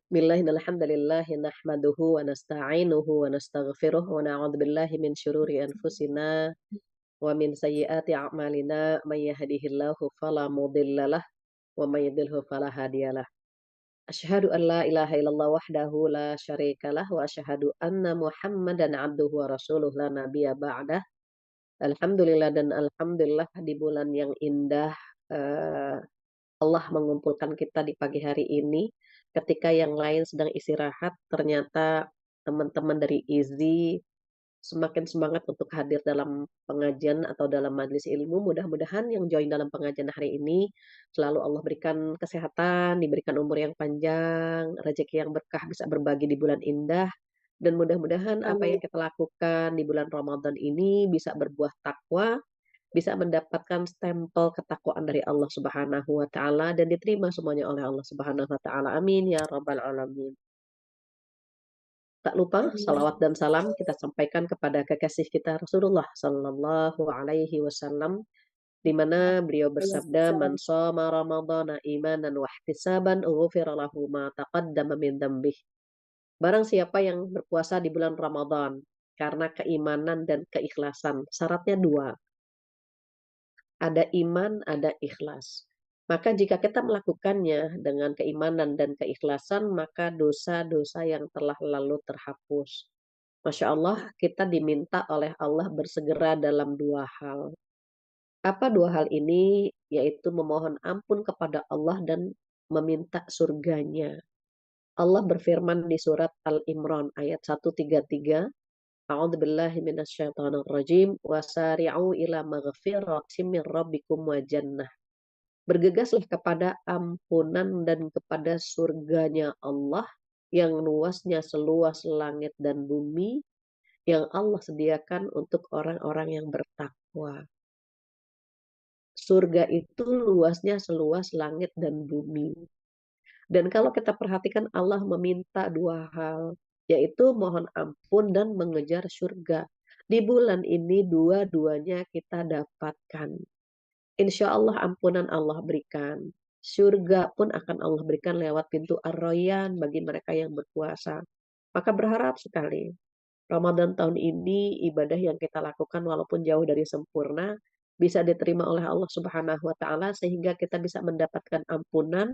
Bismillahirrahmanirrahim. Nahmaduhu wa nasta'inuhu wa nastaghfiruh wa na'udzu billahi min syururi anfusina wa min sayyiati a'malina may yahdihillahu fala mudhillalah wa may yudhlilhu fala hadiyalah. Asyhadu an la ilaha illallah wahdahu la syarikalah wa asyhadu anna Muhammadan abduhu wa rasuluh la nabiyya ba'dah. Alhamdulillah dan alhamdulillah di bulan yang indah, eh, Allah mengumpulkan kita di pagi hari ini, ketika yang lain sedang istirahat, ternyata teman-teman dari IZI semakin semangat untuk hadir dalam pengajian atau dalam majelis ilmu. Mudah-mudahan yang join dalam pengajian hari ini selalu Allah berikan kesehatan, diberikan umur yang panjang, rezeki yang berkah, bisa berbagi di bulan indah. Dan mudah-mudahan apa Amin. yang kita lakukan di bulan Ramadan ini bisa berbuah takwa, bisa mendapatkan stempel ketakwaan dari Allah Subhanahu wa taala dan diterima semuanya oleh Allah Subhanahu wa taala. Amin ya rabbal alamin. Tak lupa salawat dan salam kita sampaikan kepada kekasih kita Rasulullah sallallahu alaihi wasallam, di mana beliau bersabda, "Man shoma ramadhana imanan wa ihtisaban ghufira lahu ma taqaddama min dzambih." Barang siapa yang berpuasa di bulan Ramadan karena keimanan dan keikhlasan, syaratnya dua, ada iman, ada ikhlas. Maka jika kita melakukannya dengan keimanan dan keikhlasan, maka dosa-dosa yang telah lalu terhapus. Masya Allah, kita diminta oleh Allah bersegera dalam dua hal. Apa dua hal ini? Yaitu memohon ampun kepada Allah dan meminta surganya. Allah berfirman di surat Al-Imran ayat 133, A'udzubillahi minasyaitonirrajim, wasari'u ila maghfiratin min rabbikum wa jannah. Bergegaslah kepada ampunan dan kepada surganya Allah yang luasnya seluas langit dan bumi, yang Allah sediakan untuk orang-orang yang bertakwa. Surga itu luasnya seluas langit dan bumi. Dan kalau kita perhatikan, Allah meminta dua hal, yaitu mohon ampun dan mengejar surga. Di bulan ini dua-duanya kita dapatkan. Insya Allah ampunan Allah berikan. Surga pun akan Allah berikan lewat pintu Ar-Rayyan bagi mereka yang berpuasa. Maka berharap sekali Ramadan tahun ini ibadah yang kita lakukan walaupun jauh dari sempurna bisa diterima oleh Allah Subhanahu wa taala sehingga kita bisa mendapatkan ampunan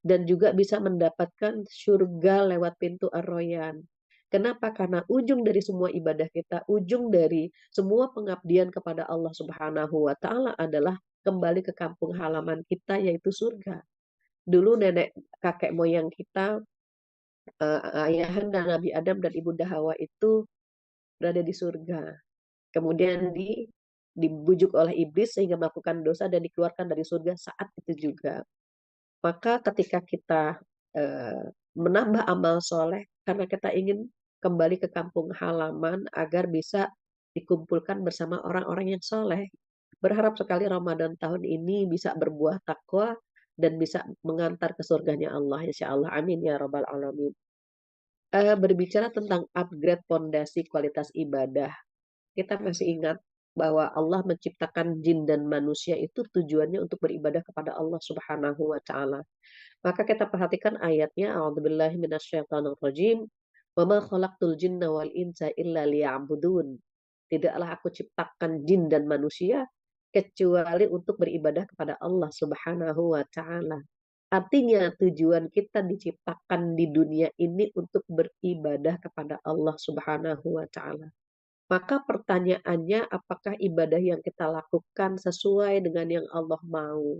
dan juga bisa mendapatkan surga lewat pintu Ar-Rayyan. Kenapa? Karena ujung dari semua ibadah kita, ujung dari semua pengabdian kepada Allah Subhanahu wa taala adalah kembali ke kampung halaman kita, yaitu surga. Dulu nenek kakek moyang kita, ayahanda Nabi Adam dan ibunda Hawa itu berada di surga. Kemudian dibujuk oleh iblis sehingga melakukan dosa dan dikeluarkan dari surga saat itu juga. Maka ketika kita eh, menambah amal soleh karena kita ingin kembali ke kampung halaman agar bisa dikumpulkan bersama orang-orang yang soleh. Berharap sekali Ramadan tahun ini bisa berbuah takwa dan bisa mengantar ke surganya Allah. Insya Allah. Amin ya Rabbal Alamin. Berbicara tentang upgrade fondasi kualitas ibadah, kita masih ingat bahwa Allah menciptakan jin dan manusia itu tujuannya untuk beribadah kepada Allah Subhanahu wa taala. Maka kita perhatikan ayatnya, A'udzubillahi minasyaitonirrajim, "Wa ma khalaqtul jinna wal insa illa liya'budun." Tidaklah aku ciptakan jin dan manusia kecuali untuk beribadah kepada Allah Subhanahu wa taala. Artinya tujuan kita diciptakan di dunia ini untuk beribadah kepada Allah Subhanahu wa taala. Maka pertanyaannya, apakah ibadah yang kita lakukan sesuai dengan yang Allah mau?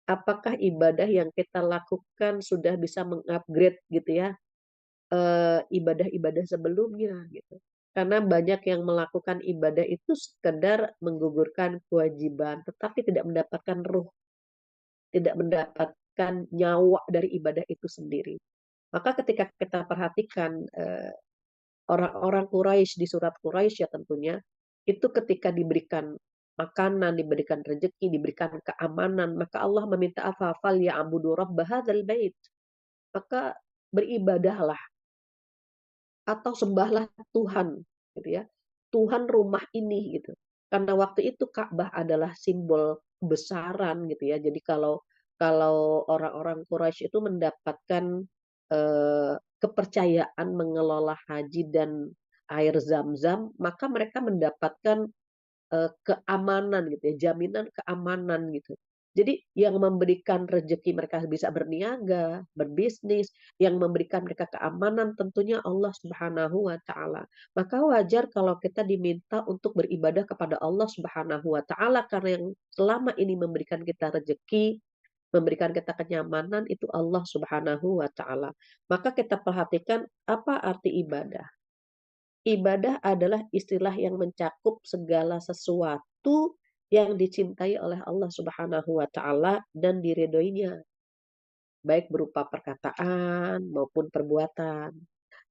Apakah ibadah yang kita lakukan sudah bisa mengupgrade gitu ya, ibadah-ibadah sebelumnya gitu. Karena banyak yang melakukan ibadah itu sekedar menggugurkan kewajiban, tetapi tidak mendapatkan ruh, tidak mendapatkan nyawa dari ibadah itu sendiri. Maka ketika kita perhatikan orang-orang Quraisy di surat Quraisy ya tentunya, itu ketika diberikan makanan, diberikan rezeki, diberikan keamanan, maka Allah meminta afafal ya abudu rabb hadzal bait. Maka beribadahlah atau sembahlah Tuhan gitu ya. Tuhan rumah ini gitu. Karena waktu itu Ka'bah adalah simbol kebesaran gitu ya. Jadi kalau kalau orang-orang Quraisy itu mendapatkan kepercayaan mengelola haji dan air Zam-Zam, maka mereka mendapatkan keamanan gitu ya, jaminan keamanan gitu. Jadi yang memberikan rezeki mereka bisa berniaga, berbisnis, yang memberikan mereka keamanan tentunya Allah Subhanahu wa taala. Maka wajar kalau kita diminta untuk beribadah kepada Allah Subhanahu wa taala karena yang selama ini memberikan kita rezeki, memberikan kita kenyamanan itu Allah Subhanahu wa taala. Maka kita perhatikan apa arti ibadah. Ibadah adalah istilah yang mencakup segala sesuatu yang dicintai oleh Allah Subhanahu wa taala dan diridhoinya, baik berupa perkataan maupun perbuatan,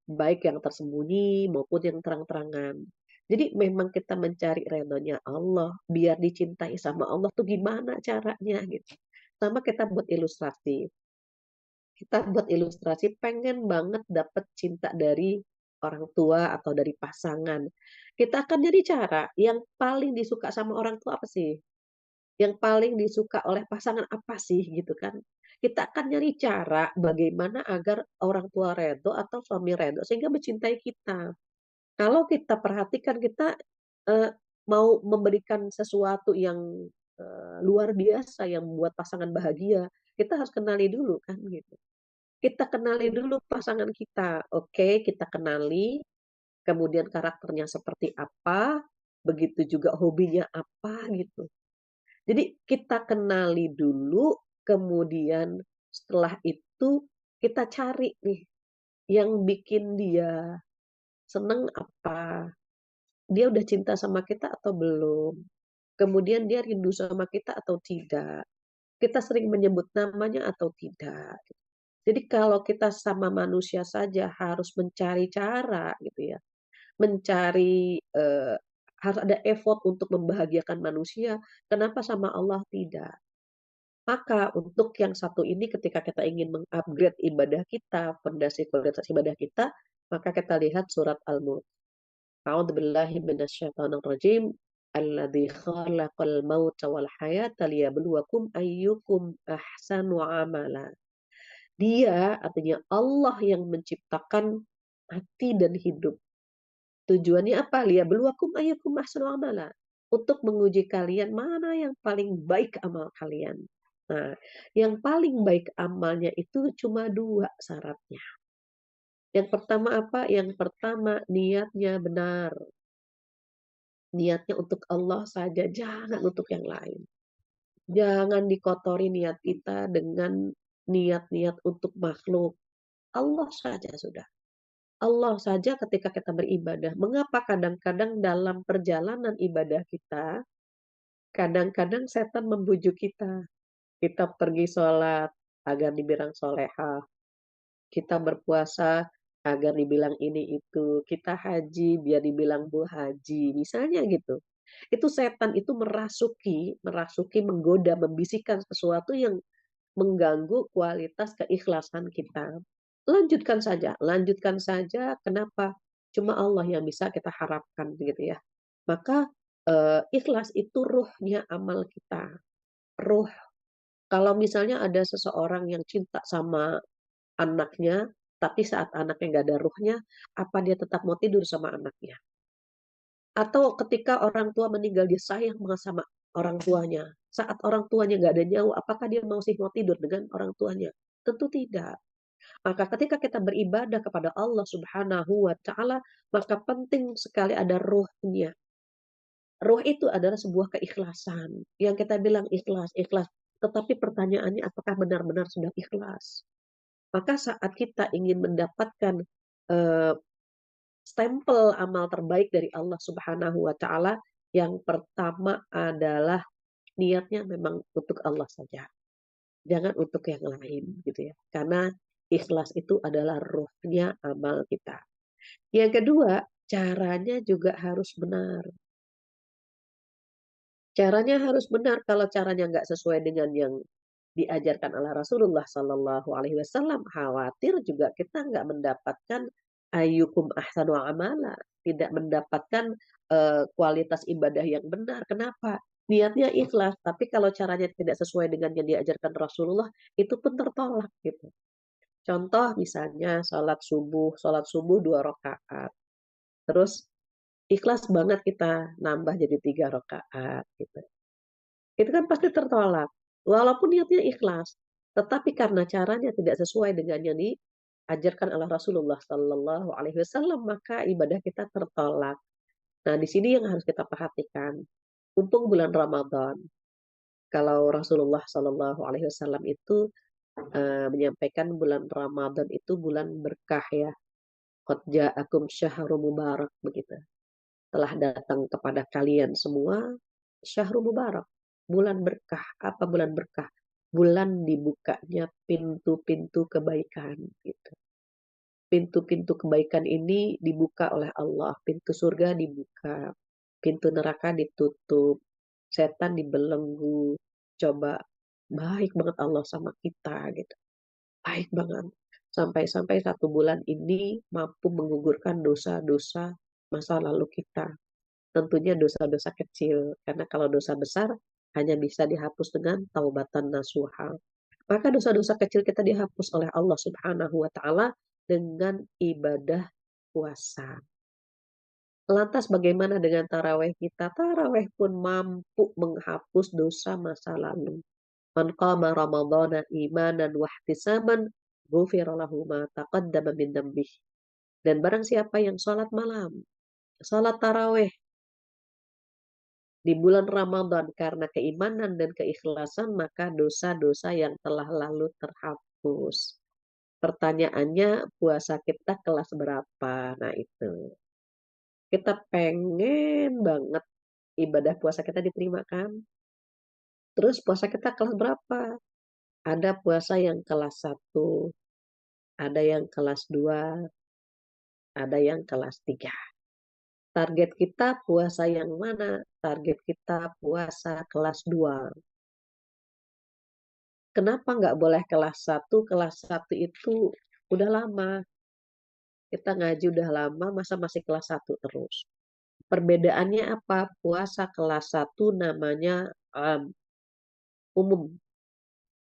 baik yang tersembunyi maupun yang terang-terangan. Jadi memang kita mencari ridhonya Allah, biar dicintai sama Allah tuh gimana caranya gitu. Sama kita buat ilustrasi. Kita buat ilustrasi pengen banget dapet cinta dari orang tua atau dari pasangan. Kita akan nyari cara yang paling disuka sama orang tua apa sih? Yang paling disuka oleh pasangan apa sih gitu kan? Kita akan nyari cara bagaimana agar orang tua redo atau suami redo sehingga mencintai kita. Kalau kita perhatikan kita eh, mau memberikan sesuatu yang luar biasa yang membuat pasangan bahagia, kita harus kenali dulu kan gitu. Kita kenali dulu pasangan kita. Oke, kita kenali, kemudian karakternya seperti apa, begitu juga hobinya apa gitu. Jadi kita kenali dulu, kemudian setelah itu kita cari nih yang bikin dia seneng apa. Dia udah cinta sama kita atau belum? Kemudian dia rindu sama kita atau tidak? Kita sering menyebut namanya atau tidak? Jadi kalau kita sama manusia saja harus mencari cara gitu ya, mencari harus ada effort untuk membahagiakan manusia, kenapa sama Allah tidak? Maka untuk yang satu ini ketika kita ingin mengupgrade ibadah kita, fondasi kualitas ibadah kita, maka kita lihat surat Al-Mulk. A'udzubillahi minasyaitonirrajim. Alladzi khalaqal mauta wal hayata liyabluwakum ayyukum ahsanu amala. Dia artinya Allah yang menciptakan mati dan hidup. Tujuannya apa? Liyabluwakum ayyukum ahsanu amala. Untuk menguji kalian mana yang paling baik amal kalian. Nah, yang paling baik amalnya itu cuma dua syaratnya. Yang pertama apa? Yang pertama niatnya benar. Niatnya untuk Allah saja, jangan untuk yang lain. Jangan dikotori niat kita dengan niat-niat untuk makhluk. Allah saja sudah. Allah saja ketika kita beribadah. Mengapa kadang-kadang dalam perjalanan ibadah kita, kadang-kadang setan membujuk kita. Kita pergi sholat agar dibilang solehah. Kita berpuasa agar dibilang ini itu. Kita haji biar dibilang bu haji. Misalnya gitu. Itu setan itu merasuki, menggoda, membisikkan sesuatu yang mengganggu kualitas keikhlasan kita. Lanjutkan saja. Kenapa? Cuma Allah yang bisa kita harapkan gitu ya. Maka ikhlas itu ruhnya amal kita. Ruh. Kalau misalnya ada seseorang yang cinta sama anaknya, tapi saat anaknya nggak ada ruhnya, apa dia tetap mau tidur sama anaknya? Atau ketika orang tua meninggal, dia sayang banget sama orang tuanya. Saat orang tuanya nggak ada nyawa, apakah dia masih mau tidur dengan orang tuanya? Tentu tidak. Maka ketika kita beribadah kepada Allah Subhanahu wa taala, maka penting sekali ada ruhnya. Ruh itu adalah sebuah keikhlasan. Yang kita bilang ikhlas, ikhlas. Tetapi pertanyaannya apakah benar-benar sudah ikhlas? Maka saat kita ingin mendapatkan eh, stempel amal terbaik dari Allah Subhanahu wa taala, yang pertama adalah niatnya memang untuk Allah saja. Jangan untuk yang lain gitu ya. Karena ikhlas itu adalah ruhnya amal kita. Yang kedua, caranya juga harus benar. Caranya harus benar. Kalau caranya nggak sesuai dengan yang diajarkan oleh Rasulullah Sallallahu Alaihi Wasallam, khawatir juga kita nggak mendapatkan ayyukum ahsanu amala, tidak mendapatkan kualitas ibadah yang benar. Kenapa? Niatnya ikhlas, tapi kalau caranya tidak sesuai dengan yang diajarkan Rasulullah, itu pun tertolak gitu. Contoh misalnya sholat subuh 2 rakaat. Terus ikhlas banget kita nambah jadi 3 rakaat gitu. Itu kan pasti tertolak. Walaupun niatnya ikhlas, tetapi karena caranya tidak sesuai dengan yang diajarkan oleh Rasulullah Sallallahu Alaihi Wasallam, maka ibadah kita tertolak. Nah, di sini yang harus kita perhatikan. Untuk bulan Ramadan, kalau Rasulullah Sallallahu Alaihi Wasallam itu menyampaikan bulan Ramadan itu bulan berkah ya. Qad ja'akum syahrul mubarak begitu. Telah datang kepada kalian semua syahrul mubarak, bulan berkah. Apa bulan berkah? Bulan dibukanya pintu-pintu kebaikan gitu. Pintu-pintu kebaikan ini dibuka oleh Allah, pintu surga dibuka, pintu neraka ditutup, setan dibelenggu. Coba, baik banget Allah sama kita gitu, baik banget. Sampai-sampai 1 bulan ini mampu menggugurkan dosa-dosa masa lalu kita. Tentunya dosa-dosa kecil, karena kalau dosa besar hanya bisa dihapus dengan taubatan nasuha. Maka dosa-dosa kecil kita dihapus oleh Allah Subhanahu wa taala dengan ibadah puasa. Lantas bagaimana dengan taraweh kita? Taraweh pun mampu menghapus dosa masa lalu. Man qama ramadhana imanan wahtisaban ghufira lahu ma taqaddama min dzambih. Dan barang siapa yang sholat malam, sholat taraweh di bulan Ramadan karena keimanan dan keikhlasan, maka dosa-dosa yang telah lalu terhapus. Pertanyaannya, puasa kita kelas berapa? Nah itu. Kita pengen banget ibadah puasa kita diterima kan? Terus puasa kita kelas berapa? Ada puasa yang kelas 1, ada yang kelas 2, ada yang kelas 3. Target kita puasa yang mana? Target kita puasa kelas 2. Kenapa nggak boleh kelas 1? Kelas 1 itu udah lama. Kita ngaji udah lama, masa masih kelas 1 terus? Perbedaannya apa? Puasa kelas 1 namanya umum.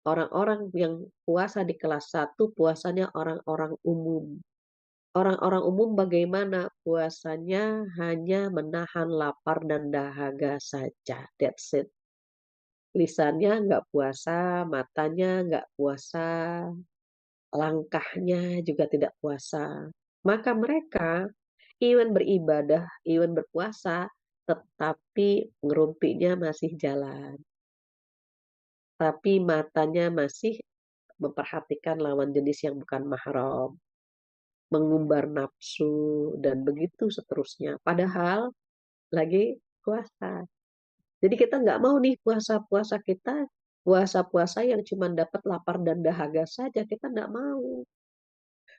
Orang-orang yang puasa di kelas 1 puasanya orang-orang umum. Orang-orang umum bagaimana? Puasanya hanya menahan lapar dan dahaga saja. That's it. Lisannya nggak puasa, matanya nggak puasa, langkahnya juga tidak puasa. Maka mereka even beribadah, even berpuasa, tetapi ngerumpinya masih jalan. Tapi matanya masih memperhatikan lawan jenis yang bukan mahram, mengumbar nafsu, dan begitu seterusnya. Padahal lagi puasa. Jadi kita nggak mau nih puasa-puasa kita, puasa-puasa yang cuma dapat lapar dan dahaga saja, kita nggak mau.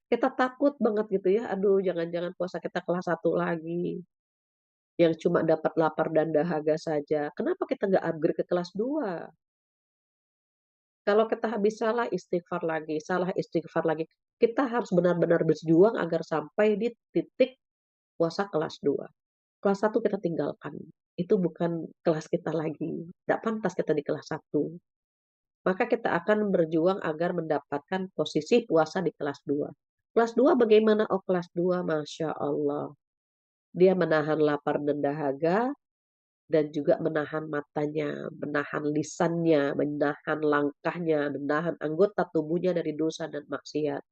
Kita takut banget gitu ya, aduh jangan-jangan puasa kita kelas 1 lagi, yang cuma dapat lapar dan dahaga saja. Kenapa kita nggak upgrade ke kelas 2? Kalau kita habis salah istighfar lagi. Kita harus benar-benar berjuang agar sampai di titik puasa kelas 2. Kelas 1 kita tinggalkan. Itu bukan kelas kita lagi. Tidak pantas kita di kelas 1. Maka kita akan berjuang agar mendapatkan posisi puasa di kelas 2. Kelas 2 bagaimana? Oh kelas 2, Masya Allah. Dia menahan lapar dan dahaga, dan juga menahan matanya, menahan lisannya, menahan langkahnya, menahan anggota tubuhnya dari dosa dan maksiat.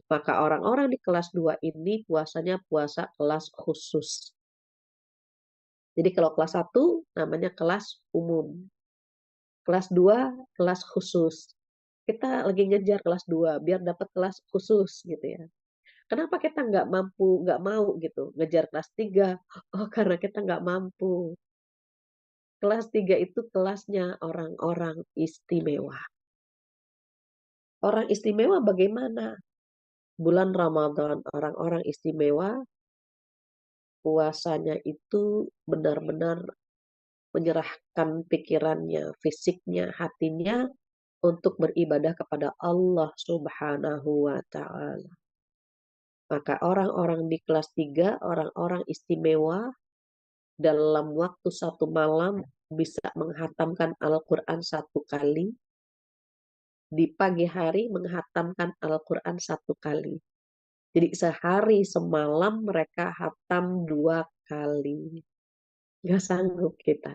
Maka orang-orang di kelas 2 ini puasanya puasa kelas khusus. Jadi kalau kelas 1 namanya kelas umum. Kelas 2 kelas khusus. Kita lagi ngejar kelas 2 biar dapat kelas khusus gitu ya. Kenapa kita nggak mampu, nggak mau gitu ngejar kelas 3? Oh karena kita nggak mampu. Kelas 3 itu kelasnya orang-orang istimewa. Orang istimewa bagaimana? Bulan Ramadan, orang-orang istimewa puasanya itu benar-benar menyerahkan pikirannya, fisiknya, hatinya untuk beribadah kepada Allah Subhanahu wa taala. Maka orang-orang di kelas 3, orang-orang istimewa, dalam waktu 1 malam bisa menghatamkan Al-Quran 1 kali, di pagi hari menghatamkan Al-Quran 1 kali. Jadi sehari semalam mereka hatam 2 kali. Nggak sanggup kita.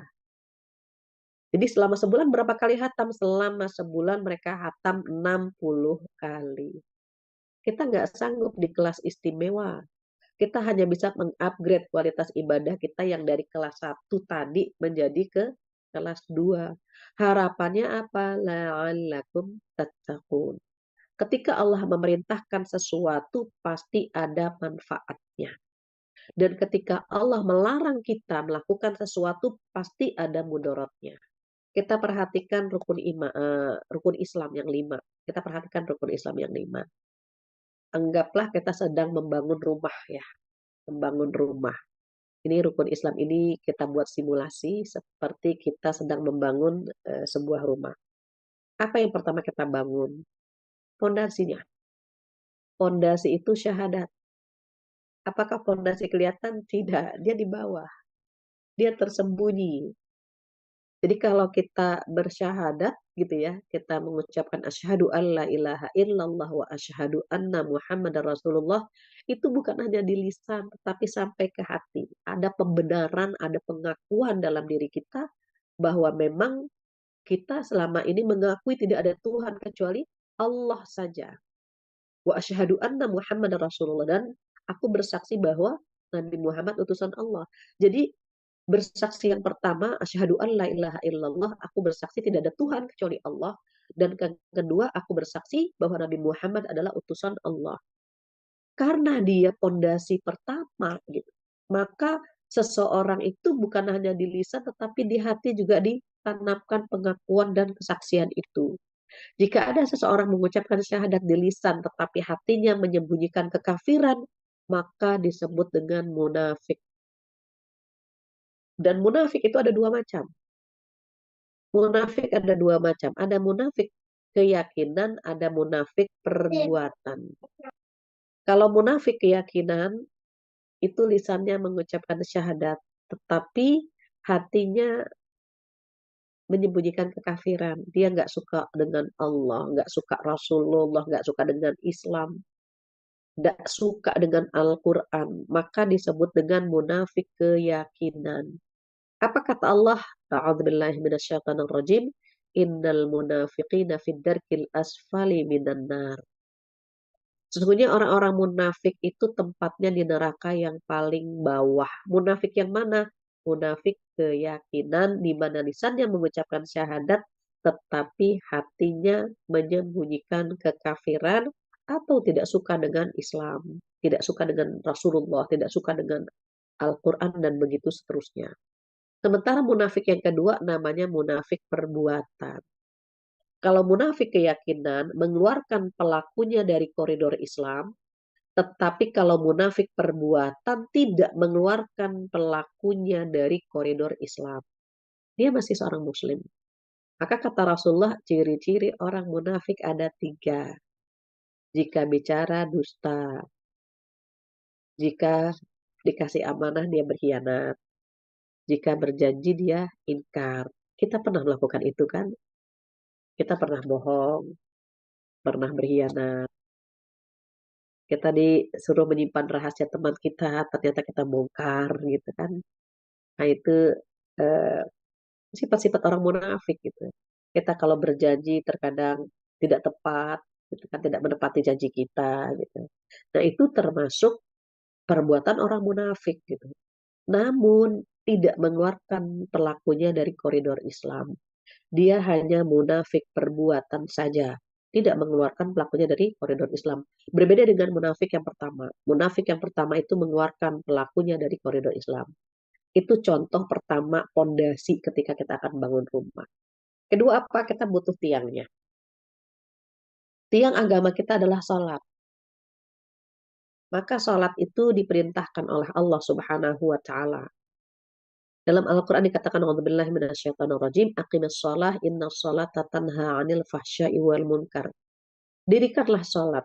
Jadi selama sebulan berapa kali hatam? Selama sebulan mereka hatam 60 kali. Kita nggak sanggup di kelas istimewa. Kita hanya bisa mengupgrade kualitas ibadah kita yang dari kelas 1 tadi menjadi ke kelas 2. Harapannya apa? La'allakum tattaqun. Ketika Allah memerintahkan sesuatu, pasti ada manfaatnya. Dan ketika Allah melarang kita melakukan sesuatu, pasti ada mudaratnya. Kita perhatikan rukun Islam yang 5. Kita perhatikan rukun Islam yang 5. Anggaplah kita sedang membangun rumah ya, membangun rumah. Ini rukun Islam ini kita buat simulasi seperti kita sedang membangun sebuah rumah. Apa yang pertama kita bangun? Fondasinya. Fondasi itu syahadat. Apakah fondasi kelihatan? Tidak, dia di bawah. Dia tersembunyi. Jadi kalau kita bersyahadat gitu ya, kita mengucapkan asyhadu alla ilaha illallah wa asyhadu anna muhammadar rasulullah, itu bukan hanya di lisan tetapi sampai ke hati. Ada pembenaran, ada pengakuan dalam diri kita bahwa memang kita selama ini mengakui tidak ada Tuhan kecuali Allah saja. Wa asyhadu anna muhammadar rasulullah, dan aku bersaksi bahwa Nabi Muhammad utusan Allah. Jadi bersaksi yang pertama, asyhadu an la ilaha illallah, aku bersaksi tidak ada Tuhan kecuali Allah. Dan yang kedua, aku bersaksi bahwa Nabi Muhammad adalah utusan Allah. Karena dia pondasi pertama, gitu, maka seseorang itu bukan hanya di lisan, tetapi di hati juga ditanamkan pengakuan dan kesaksian itu. Jika ada seseorang mengucapkan syahadat di lisan, tetapi hatinya menyembunyikan kekafiran, maka disebut dengan munafik. Dan munafik itu ada 2 macam. Munafik ada 2 macam. Ada munafik keyakinan, ada munafik perbuatan. Kalau munafik keyakinan, itu lisannya mengucapkan syahadat, tetapi hatinya menyembunyikan kekafiran. Dia nggak suka dengan Allah, nggak suka Rasulullah, nggak suka dengan Islam, nggak suka dengan Al-Quran. Maka disebut dengan munafik keyakinan. Apa kata Allah? A'udzubillahi minasyaitonirrajim. Innal munafiqina fid darkil asfali minan nar. Sesungguhnya orang-orang munafik itu tempatnya di neraka yang paling bawah. Munafik yang mana? Munafik keyakinan di mana lisannya mengucapkan syahadat tetapi hatinya menyembunyikan kekafiran atau tidak suka dengan Islam, tidak suka dengan Rasulullah, tidak suka dengan Al-Quran dan begitu seterusnya. Sementara munafik yang kedua namanya munafik perbuatan. Kalau munafik keyakinan mengeluarkan pelakunya dari koridor Islam, tetapi kalau munafik perbuatan tidak mengeluarkan pelakunya dari koridor Islam, dia masih seorang muslim. Maka kata Rasulullah, ciri-ciri orang munafik ada 3. Jika bicara dusta, jika dikasih amanah dia berkhianat, jika berjanji dia ingkar. Kita pernah melakukan itu kan? Kita pernah bohong, pernah berkhianat. Kita disuruh menyimpan rahasia teman kita, ternyata kita bongkar gitu kan. Nah itu eh, sifat-sifat orang munafik gitu. Kita kalau berjanji terkadang tidak tepat, gitu kan, tidak menepati janji kita gitu. Nah itu termasuk perbuatan orang munafik gitu. Namun tidak mengeluarkan pelakunya dari koridor Islam. Dia hanya munafik perbuatan saja, tidak mengeluarkan pelakunya dari koridor Islam. Berbeda dengan munafik yang pertama. Munafik yang pertama itu mengeluarkan pelakunya dari koridor Islam. Itu contoh pertama pondasi ketika kita akan bangun rumah. Kedua apa? Kita butuh tiangnya. Tiang agama kita adalah sholat. Maka sholat itu diperintahkan oleh Allah Subhanahu wa Ta'ala. Dalam Al-Quran dikatakan, A'udzubillahi minasyaitonirrajim, aqimis shalah, innas sholata tanha 'anil fahsya'i wal munkar. Dirikanlah sholat.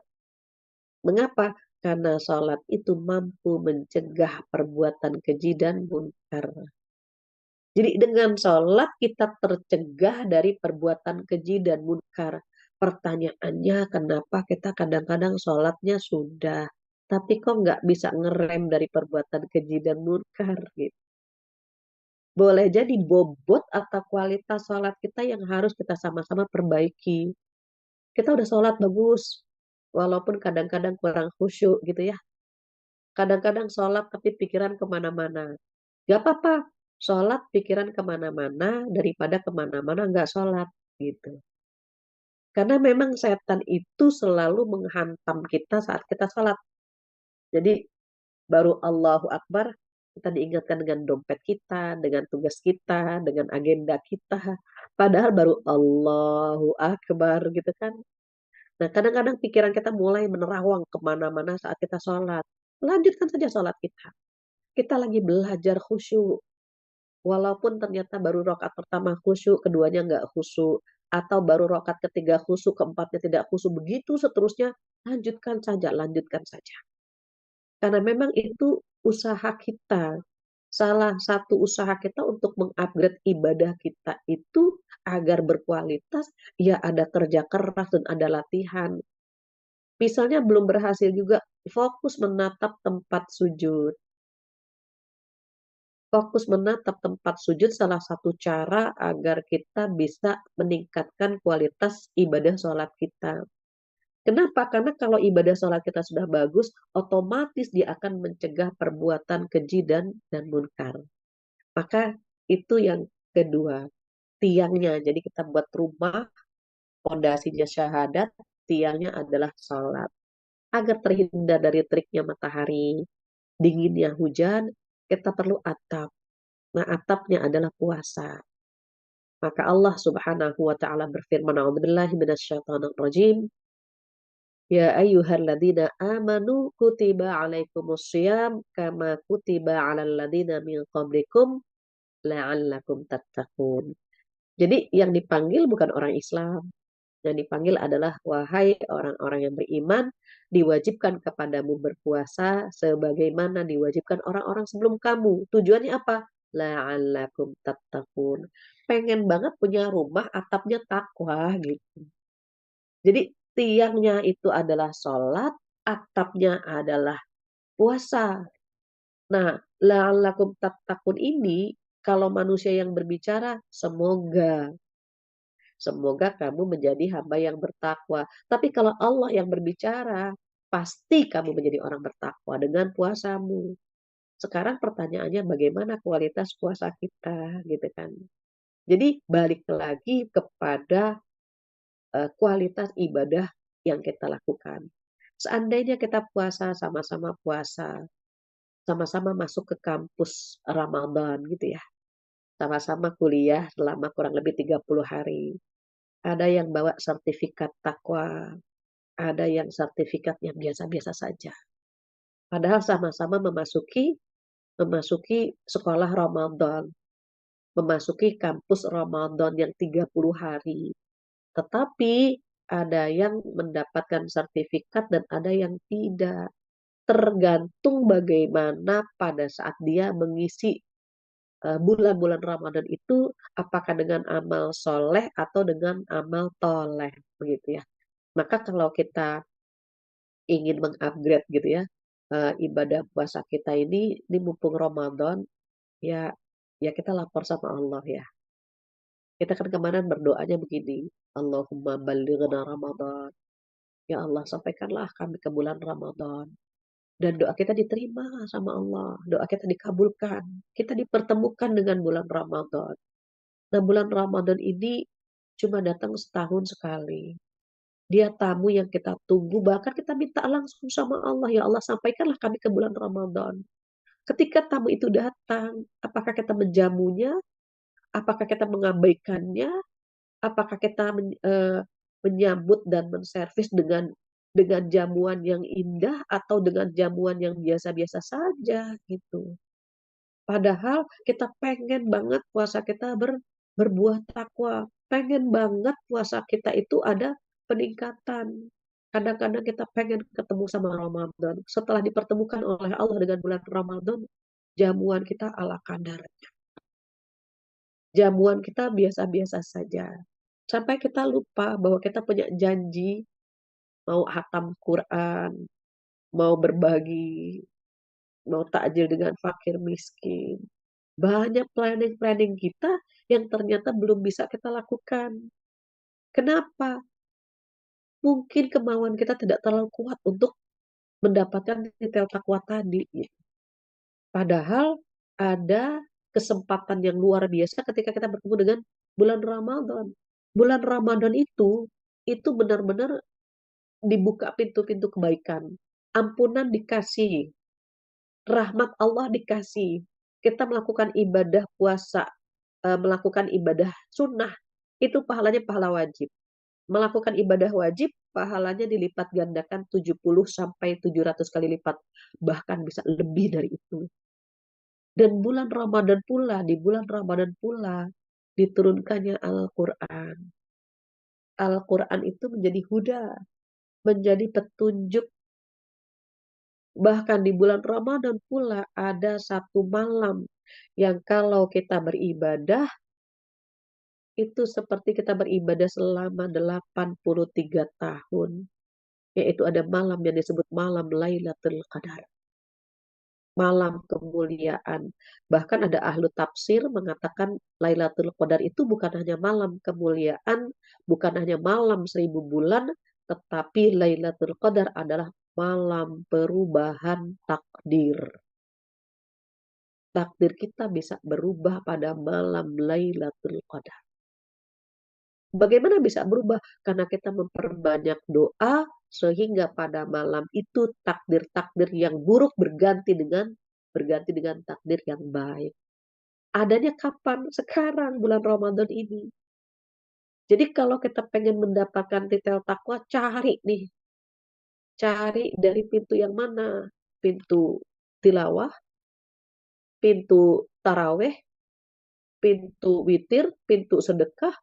Mengapa? Karena sholat itu mampu mencegah perbuatan keji dan munkar. Jadi dengan sholat kita tercegah dari perbuatan keji dan munkar. Pertanyaannya, kenapa kita kadang-kadang sholatnya sudah, tapi kok nggak bisa ngerem dari perbuatan keji dan munkar gitu. Boleh jadi bobot atau kualitas sholat kita yang harus kita sama-sama perbaiki. Kita udah sholat bagus, walaupun kadang-kadang kurang khusyuk gitu ya. Kadang-kadang sholat tapi pikiran kemana-mana. Gak apa-apa, sholat pikiran kemana-mana daripada kemana-mana nggak sholat gitu. Karena memang setan itu selalu menghantam kita saat kita sholat. Jadi baru Allahu Akbar, kita diingatkan dengan dompet kita, dengan tugas kita, dengan agenda kita. Padahal baru Allahu Akbar gitu kan. Nah kadang-kadang pikiran kita mulai menerawang kemana-mana saat kita sholat. Lanjutkan saja sholat kita. Kita lagi belajar khusyuk. Walaupun ternyata baru rokaat pertama khusyuk, keduanya nggak khusyuk. Atau baru rokaat ketiga khusyuk, keempatnya tidak khusyuk. Begitu seterusnya, lanjutkan saja, lanjutkan saja. Karena memang itu usaha kita. Salah satu usaha kita untuk mengupgrade ibadah kita itu agar berkualitas, ya ada kerja keras dan ada latihan. Misalnya belum berhasil juga, fokus menatap tempat sujud. Fokus menatap tempat sujud salah satu cara agar kita bisa meningkatkan kualitas ibadah sholat kita. Kenapa? Karena kalau ibadah sholat kita sudah bagus, otomatis dia akan mencegah perbuatan keji dan munkar. Maka itu yang kedua, tiangnya. Jadi kita buat rumah, fondasinya syahadat, tiangnya adalah sholat. Agar terhindar dari teriknya matahari, dinginnya hujan, kita perlu atap. Nah, atapnya adalah puasa. Maka Allah Subhanahu wa taala berfirman, "A'udzubillahi minasyaitonir rajim. Ya ayyuhalladzina amanu kutiba alaikumusiyam kama kutiba alal ladzina min qablikum la'allakum tattaqun." Jadi yang dipanggil bukan orang Islam. Yang dipanggil adalah wahai orang-orang yang beriman, diwajibkan kepadamu berpuasa sebagaimana diwajibkan orang-orang sebelum kamu. Tujuannya apa? La'allakum tattaqun. Pengen banget punya rumah atapnya takwa gitu. Jadi tiangnya itu adalah sholat, atapnya adalah puasa. Nah, la'allakum tattaqun ini kalau manusia yang berbicara, semoga kamu menjadi hamba yang bertakwa. Tapi kalau Allah yang berbicara, pasti kamu menjadi orang bertakwa dengan puasamu. Sekarang pertanyaannya bagaimana kualitas puasa kita, gitu kan? Jadi balik lagi kepada kualitas ibadah yang kita lakukan. Seandainya kita puasa, sama-sama puasa, sama-sama masuk ke kampus Ramadan gitu ya. Sama-sama kuliah selama kurang lebih 30 hari. Ada yang bawa sertifikat takwa, ada yang sertifikat yang biasa-biasa saja. Padahal sama-sama memasuki sekolah Ramadan, memasuki kampus Ramadan yang 30 hari. Tetapi ada yang mendapatkan sertifikat dan ada yang tidak. Tergantung bagaimana pada saat dia mengisi bulan-bulan Ramadan itu, apakah dengan amal soleh atau dengan amal toleh, begitu ya. Maka kalau kita ingin mengupgrade gitu ya, ibadah puasa kita ini mumpung Ramadan, ya ya kita lapor sama Allah ya. Kita kan kemarin berdoanya begini, Allahumma ballighna Ramadan. Ya Allah, sampaikanlah kami ke bulan Ramadan. Dan doa kita diterima sama Allah. Doa kita dikabulkan. Kita dipertemukan dengan bulan Ramadan. Nah, bulan Ramadan ini cuma datang setahun sekali. Dia tamu yang kita tunggu. Bahkan kita minta langsung sama Allah. Ya Allah, sampaikanlah kami ke bulan Ramadan. Ketika tamu itu datang, apakah kita menjamunya? Apakah kita mengabaikannya? Apakah kita menyambut dan menservis dengan jamuan yang indah atau dengan jamuan yang biasa-biasa saja gitu. Padahal kita pengen banget puasa kita berbuah takwa. Pengen banget puasa kita itu ada peningkatan. Kadang-kadang kita pengen ketemu sama Ramadan. Setelah dipertemukan oleh Allah dengan bulan Ramadan, jamuan kita ala kadar. Jamuan kita biasa-biasa saja. Sampai kita lupa bahwa kita punya janji mau hatam Quran, mau berbagi, mau takjil dengan fakir miskin. Banyak planning-planning kita yang ternyata belum bisa kita lakukan. Kenapa? Mungkin kemauan kita tidak terlalu kuat untuk mendapatkan detail takwa tadi, gitu. Padahal ada kesempatan yang luar biasa ketika kita bertemu dengan bulan Ramadan. Bulan Ramadan itu benar-benar dibuka pintu-pintu kebaikan. Ampunan dikasih, rahmat Allah dikasih. Kita melakukan ibadah puasa, melakukan ibadah sunnah, itu pahalanya pahala wajib. Melakukan ibadah wajib, pahalanya dilipat gandakan 70 sampai 700 kali lipat. Bahkan bisa lebih dari itu. Dan di bulan Ramadan pula diturunkannya Al-Quran. Al-Quran itu menjadi huda, menjadi petunjuk. Bahkan di bulan Ramadan pula ada satu malam yang kalau kita beribadah, itu seperti kita beribadah selama 83 tahun. Yaitu ada malam yang disebut malam Lailatul Qadar. Malam kemuliaan. Bahkan ada ahlu tafsir mengatakan Lailatul Qadar itu bukan hanya malam kemuliaan, bukan hanya malam 1000 bulan, tetapi Lailatul Qadar adalah malam perubahan takdir. Takdir kita bisa berubah pada malam Lailatul Qadar. Bagaimana bisa berubah? Karena kita memperbanyak doa sehingga pada malam itu takdir-takdir yang buruk berganti dengan takdir yang baik. Adanya kapan? Sekarang bulan Ramadan ini. Jadi kalau kita pengen mendapatkan detail takwa, cari nih. Cari dari pintu yang mana? Pintu tilawah, pintu taraweh, pintu witir, pintu sedekah,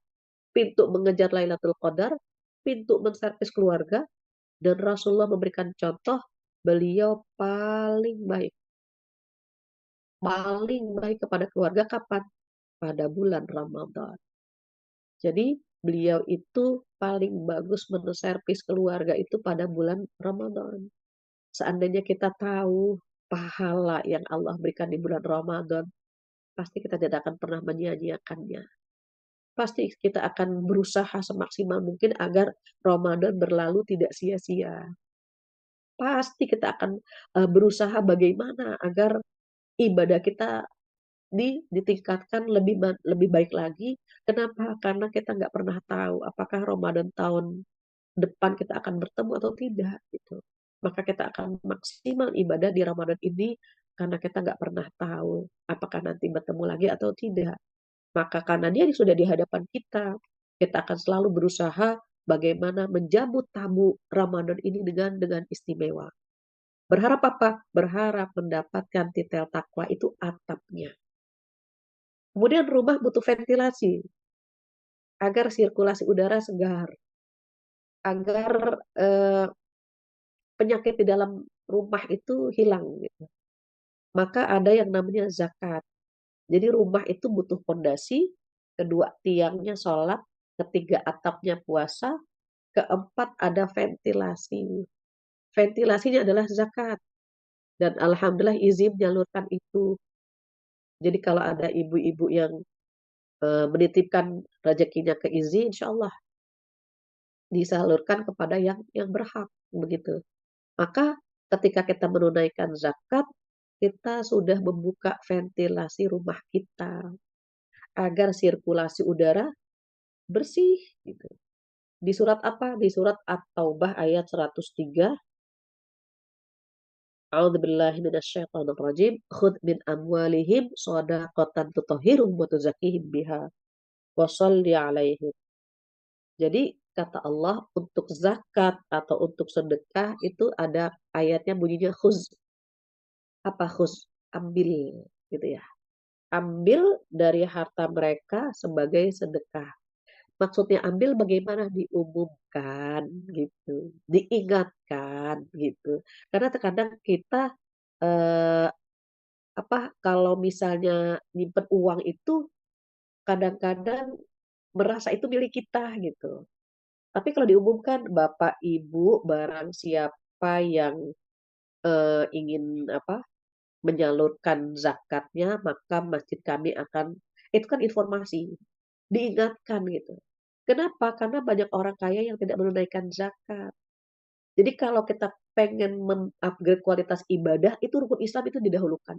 pintu mengejar Lailatul Qadar, pintu menservis keluarga, dan Rasulullah memberikan contoh, beliau paling baik kepada keluarga kapan? Pada bulan Ramadan. Jadi beliau itu paling bagus menservis keluarga itu pada bulan Ramadan. Seandainya kita tahu pahala yang Allah berikan di bulan Ramadan, pasti kita tidak akan pernah menyia-nyiakannya. Pasti kita akan berusaha semaksimal mungkin agar Ramadan berlalu tidak sia-sia. Pasti kita akan berusaha bagaimana agar ibadah kita ditingkatkan lebih baik lagi. Kenapa? Karena kita nggak pernah tahu apakah Ramadan tahun depan kita akan bertemu atau tidak gitu. Maka kita akan maksimal ibadah di Ramadan ini karena kita nggak pernah tahu apakah nanti bertemu lagi atau tidak. Maka karena dia sudah di hadapan kita akan selalu berusaha bagaimana menjamu tamu Ramadan ini dengan istimewa. Berharap apa? Berharap mendapatkan titel takwa itu atapnya. Kemudian rumah butuh ventilasi agar sirkulasi udara segar, agar penyakit di dalam rumah itu hilang. Gitu. Maka ada yang namanya zakat. Jadi rumah itu butuh fondasi, kedua tiangnya sholat, ketiga atapnya puasa, keempat ada ventilasi. Ventilasinya adalah zakat. Dan alhamdulillah izin menyalurkan itu. Jadi kalau ada ibu-ibu yang menitipkan rezekinya ke izin, insya Allah disalurkan kepada yang berhak begitu. Maka ketika kita menunaikan zakat, kita sudah membuka ventilasi rumah kita agar sirkulasi udara bersih gitu. Di surat apa? Di surat At-Taubah ayat 103. A'udzubillahi minasyaitonir rajim. Khudh min amwalihim shadaqatan tutahhiruhum wa tuzakkihim biha wa shalli 'alaihim. Jadi kata Allah untuk zakat atau untuk sedekah itu ada ayatnya bunyinya khuz. Apa khuz? Ambil gitu ya. Ambil dari harta mereka sebagai sedekah. Maksudnya ambil bagaimana diumumkan gitu, diingatkan gitu. Karena terkadang kita eh, kalau misalnya nyimpen uang itu kadang-kadang merasa itu milik kita gitu. Tapi kalau diumumkan Bapak Ibu barang siapa yang ingin apa menyalurkan zakatnya maka masjid kami akan itu kan informasi diingatkan gitu. Kenapa? Karena banyak orang kaya yang tidak menunaikan zakat. Jadi kalau kita pengen mengupgrade kualitas ibadah itu rukun Islam itu didahulukan.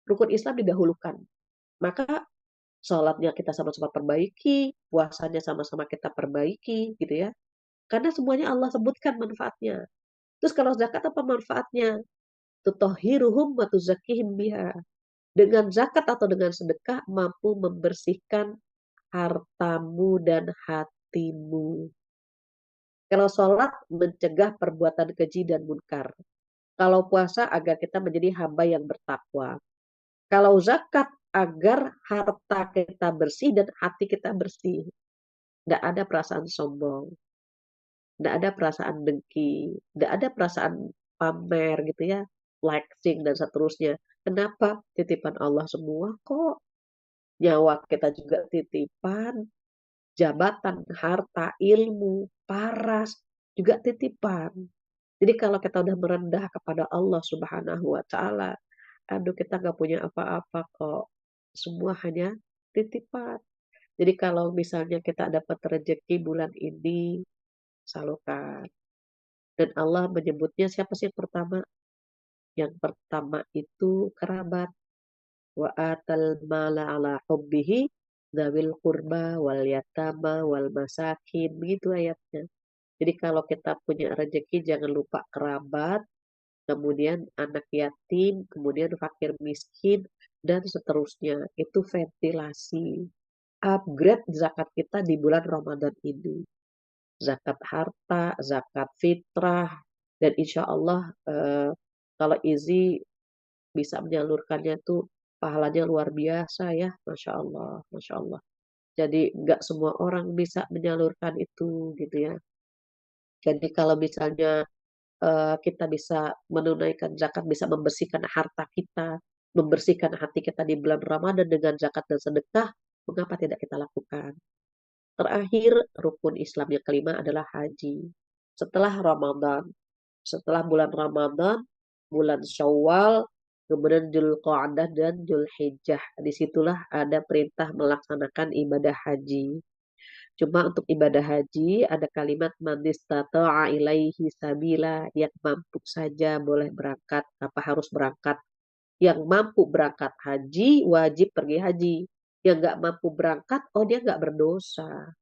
Rukun Islam didahulukan. Maka sholatnya kita sama-sama perbaiki, puasanya sama-sama kita perbaiki gitu ya. Karena semuanya Allah sebutkan manfaatnya. Terus kalau zakat apa manfaatnya? Tutahhiruhum wa tuzakkihim biha. Dengan zakat atau dengan sedekah mampu membersihkan hartamu dan hatimu. Kalau sholat mencegah perbuatan keji dan munkar. Kalau puasa agar kita menjadi hamba yang bertakwa. Kalau zakat agar harta kita bersih dan hati kita bersih. Tidak ada perasaan sombong. Tidak ada perasaan dengki. Tidak ada perasaan pamer gitu ya. Flexing dan seterusnya. Kenapa? Titipan Allah semua kok. Nyawa kita juga titipan. Jabatan, harta, ilmu, paras juga titipan. Jadi kalau kita udah merendah kepada Allah Subhanahu wa taala, aduh kita nggak punya apa-apa kok. Semua hanya titipan. Jadi kalau misalnya kita dapat rezeki bulan ini, salurkan. Dan Allah menyebutnya siapa sih yang pertama? Yang pertama itu kerabat. Wa atal mala ala hubbihi dzawil qurba wal yatama wal masakin. Begitu ayatnya. Jadi kalau kita punya rezeki jangan lupa kerabat, kemudian anak yatim, kemudian fakir miskin, dan seterusnya. Itu ventilasi. Upgrade zakat kita di bulan Ramadan ini. Zakat harta, zakat fitrah, dan insya Allah kalau Izi bisa menyalurkannya tuh pahalanya luar biasa ya, Masya Allah, Masya Allah. Jadi nggak semua orang bisa menyalurkan itu gitu ya. Jadi kalau misalnya kita bisa menunaikan zakat, bisa membersihkan harta kita, membersihkan hati kita di bulan Ramadan dengan zakat dan sedekah, mengapa tidak kita lakukan? Terakhir, rukun Islam yang kelima adalah haji. Setelah Ramadan, setelah bulan Ramadan, bulan Syawal, kemudian Dzulqa'dah dan Dzulhijjah. Disitulah ada perintah melaksanakan ibadah haji. Cuma untuk ibadah haji ada kalimat manistata'a ilaihi sabila yang mampu saja boleh berangkat apa harus berangkat. Yang mampu berangkat haji wajib pergi haji. Yang nggak mampu berangkat oh dia nggak berdosa.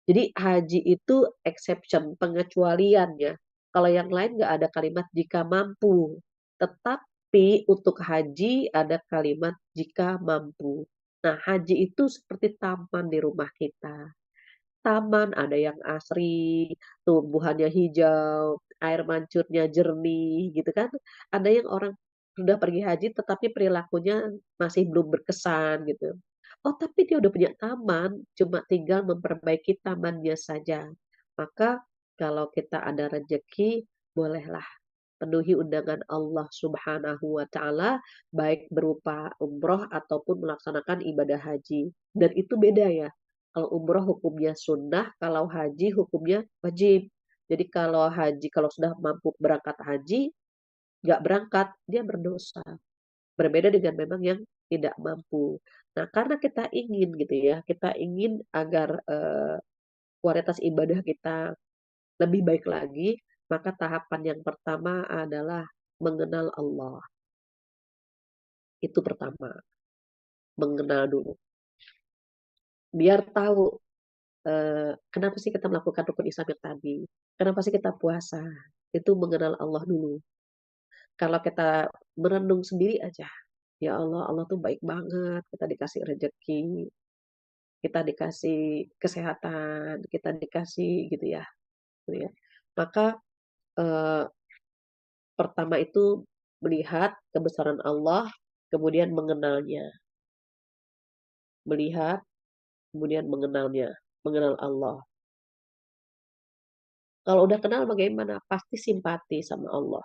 Jadi haji itu exception pengecualian ya. Kalau yang lain nggak ada kalimat jika mampu. Tetapi untuk haji ada kalimat jika mampu. Nah haji itu seperti taman di rumah kita taman, ada yang asri, tumbuhannya hijau, air mancurnya jernih gitu kan. Ada yang orang sudah pergi haji tetapi perilakunya masih belum berkesan gitu. Oh, tapi dia udah punya taman, cuma tinggal memperbaiki tamannya saja. Maka kalau kita ada rezeki, bolehlah penuhi undangan Allah Subhanahu wa taala baik berupa umroh ataupun melaksanakan ibadah haji. Dan itu beda ya. Kalau umroh hukumnya sunnah, kalau haji hukumnya wajib. Jadi kalau haji kalau sudah mampu berangkat haji, nggak berangkat dia berdosa. Berbeda dengan memang yang tidak mampu. Nah, karena kita ingin gitu ya, kita ingin agar kualitas ibadah kita lebih baik lagi, maka tahapan yang pertama adalah mengenal Allah. Itu pertama, mengenal dulu. Biar tahu kenapa sih kita melakukan rukun Islam yang tadi. Kenapa sih kita puasa. Itu mengenal Allah dulu. Kalau kita merenung sendiri aja, ya Allah, Allah tuh baik banget. Kita dikasih rezeki, kita dikasih kesehatan, kita dikasih gitu ya. Gitu ya. Maka eh, pertama itu melihat kebesaran Allah, kemudian mengenalnya. Melihat, kemudian mengenalnya. Mengenal Allah. Kalau udah kenal bagaimana? Pasti simpati sama Allah.